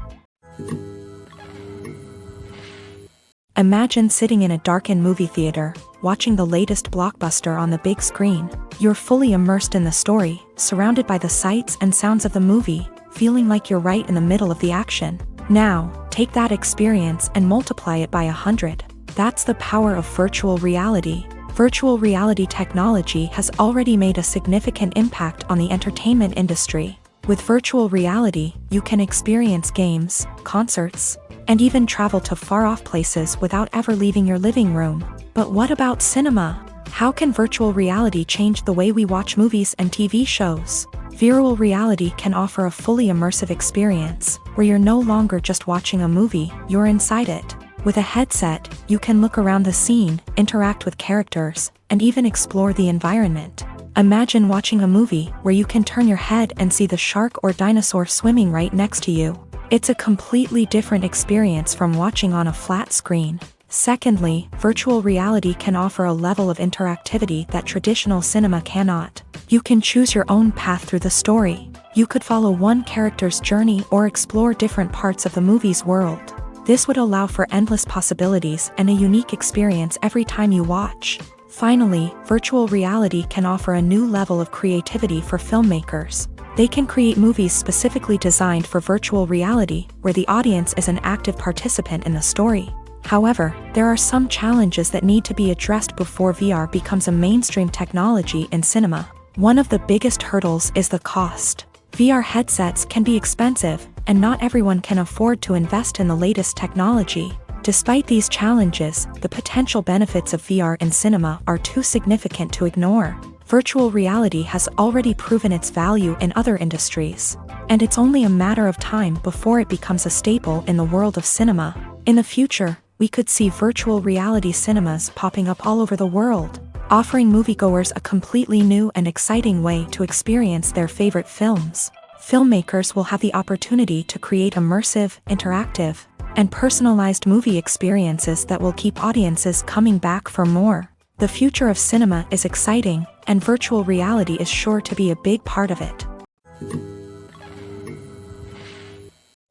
Imagine sitting in a darkened movie theater, watching the latest blockbuster on the big screen. You're fully immersed in the story, surrounded by the sights and sounds of the movie, feeling like you're right in the middle of the action. Now, take that experience and multiply it by 100. That's the power of virtual reality. Virtual reality technology has already made a significant impact on the entertainment industry. With virtual reality, you can experience games, concerts, and even travel to far-off places without ever leaving your living room. But what about cinema? How can virtual reality change the way we watch movies and TV shows? Virtual reality can offer a fully immersive experience, where you're no longer just watching a movie, you're inside it. With a headset, you can look around the scene, interact with characters, and even explore the environment. Imagine watching a movie where you can turn your head and see the shark or dinosaur swimming right next to you. It's a completely different experience from watching on a flat screen. Secondly, virtual reality can offer a level of interactivity that traditional cinema cannot. You can choose your own path through the story. You could follow one character's journey or explore different parts of the movie's world. This would allow for endless possibilities and a unique experience every time you watch. Finally, virtual reality can offer a new level of creativity for filmmakers. They can create movies specifically designed for virtual reality, where the audience is an active participant in the story. However, there are some challenges that need to be addressed before VR becomes a mainstream technology in cinema. One of the biggest hurdles is the cost. VR headsets can be expensive, and not everyone can afford to invest in the latest technology. Despite these challenges, the potential benefits of VR in cinema are too significant to ignore. Virtual reality has already proven its value in other industries, and it's only a matter of time before it becomes a staple in the world of cinema. In the future, we could see virtual reality cinemas popping up all over the world, offering moviegoers a completely new and exciting way to experience their favorite films. Filmmakers will have the opportunity to create immersive, interactive, and personalized movie experiences that will keep audiences coming back for more. The future of cinema is exciting, and virtual reality is sure to be a big part of it.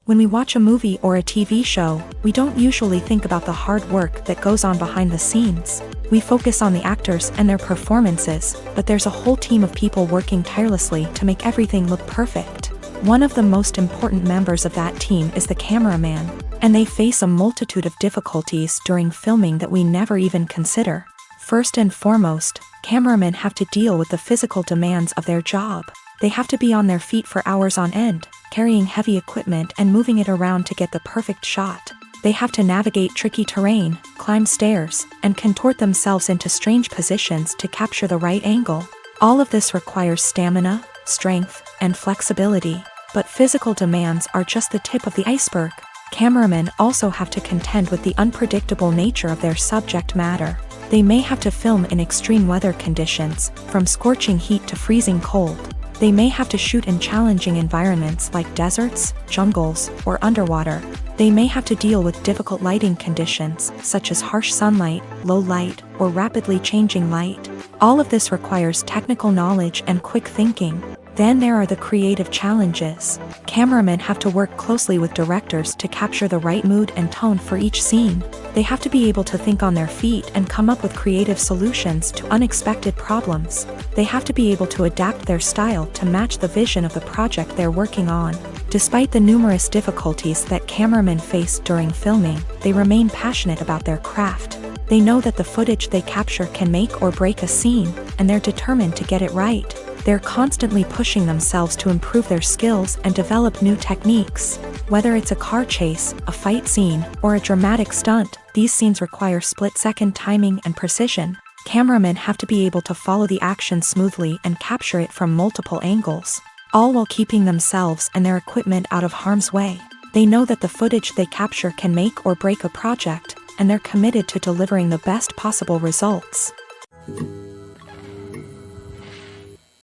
When we watch a movie or a TV show, we don't usually think about the hard work that goes on behind the scenes. We focus on the actors and their performances, but there's a whole team of people working tirelessly to make everything look perfect. One of the most important members of that team is the cameraman, and they face a multitude of difficulties during filming that we never even consider. First and foremost, cameramen have to deal with the physical demands of their job. They have to be on their feet for hours on end, carrying heavy equipment and moving it around to get the perfect shot. They have to navigate tricky terrain, climb stairs, and contort themselves into strange positions to capture the right angle. All of this requires stamina, strength, and flexibility. But physical demands are just the tip of the iceberg. Cameramen also have to contend with the unpredictable nature of their subject matter. They may have to film in extreme weather conditions, from scorching heat to freezing cold. They may have to shoot in challenging environments like deserts, jungles, or underwater. They may have to deal with difficult lighting conditions, such as harsh sunlight, low light, or rapidly changing light. All of this requires technical knowledge and quick thinking. Then there are the creative challenges. Cameramen have to work closely with directors to capture the right mood and tone for each scene. They have to be able to think on their feet and come up with creative solutions to unexpected problems. They have to be able to adapt their style to match the vision of the project they're working on. Despite the numerous difficulties that cameramen face during filming, they remain passionate about their craft. They know that the footage they capture can make or break a scene, and they're determined to get it right. They're constantly pushing themselves to improve their skills and develop new techniques. Whether it's a car chase, a fight scene, or a dramatic stunt, these scenes require split-second timing and precision. Cameramen have to be able to follow the action smoothly and capture it from multiple angles, all while keeping themselves and their equipment out of harm's way. They know that the footage they capture can make or break a project, and they're committed to delivering the best possible results.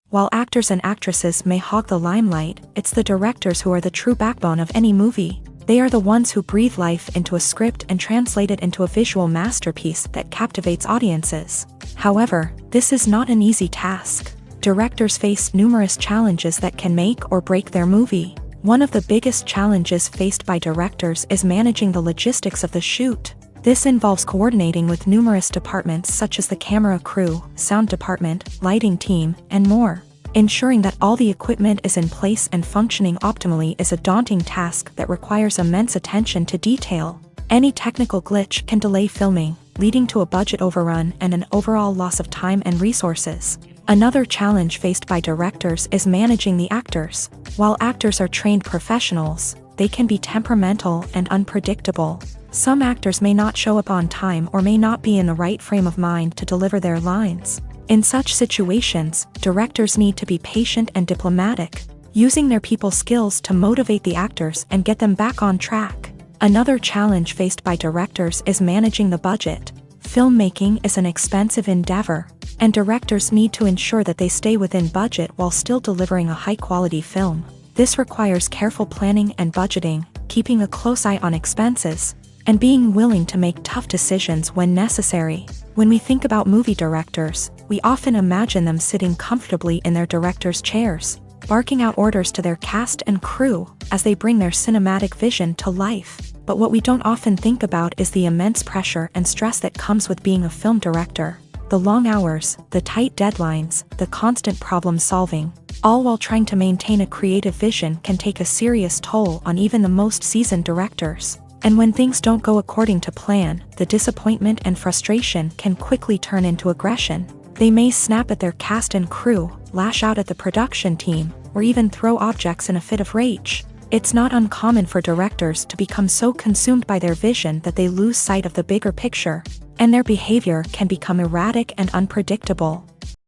While actors and actresses may hog the limelight, it's the directors who are the true backbone of any movie. They are the ones who breathe life into a script and translate it into a visual masterpiece that captivates audiences. However, this is not an easy task. Directors face numerous challenges that can make or break their movie. One of the biggest challenges faced by directors is managing the logistics of the shoot. This involves coordinating with numerous departments such as the camera crew, sound department, lighting team, and more. Ensuring that all the equipment is in place and functioning optimally is a daunting task that requires immense attention to detail. Any technical glitch can delay filming, leading to a budget overrun and an overall loss of time and resources. Another challenge faced by directors is managing the actors. While actors are trained professionals, they can be temperamental and unpredictable. Some actors may not show up on time or may not be in the right frame of mind to deliver their lines. In such situations, directors need to be patient and diplomatic, using their people skills to motivate the actors and get them back on track. Another challenge faced by directors is managing the budget. Filmmaking is an expensive endeavor, and directors need to ensure that they stay within budget while still delivering a high-quality film. This requires careful planning and budgeting, keeping a close eye on expenses, and being willing to make tough decisions when necessary. When we think about movie directors, we often imagine them sitting comfortably in their director's chairs, barking out orders to their cast and crew as they bring their cinematic vision to life. But what we don't often think about is the immense pressure and stress that comes with being a film director. The long hours, the tight deadlines, the constant problem solving, all while trying to maintain a creative vision can take a serious toll on even the most seasoned directors. And when things don't go according to plan, the disappointment and frustration can quickly turn into aggression. They may snap at their cast and crew, lash out at the production team, or even throw objects in a fit of rage. It's not uncommon for directors to become so consumed by their vision that they lose sight of the bigger picture, and their behavior can become erratic and unpredictable.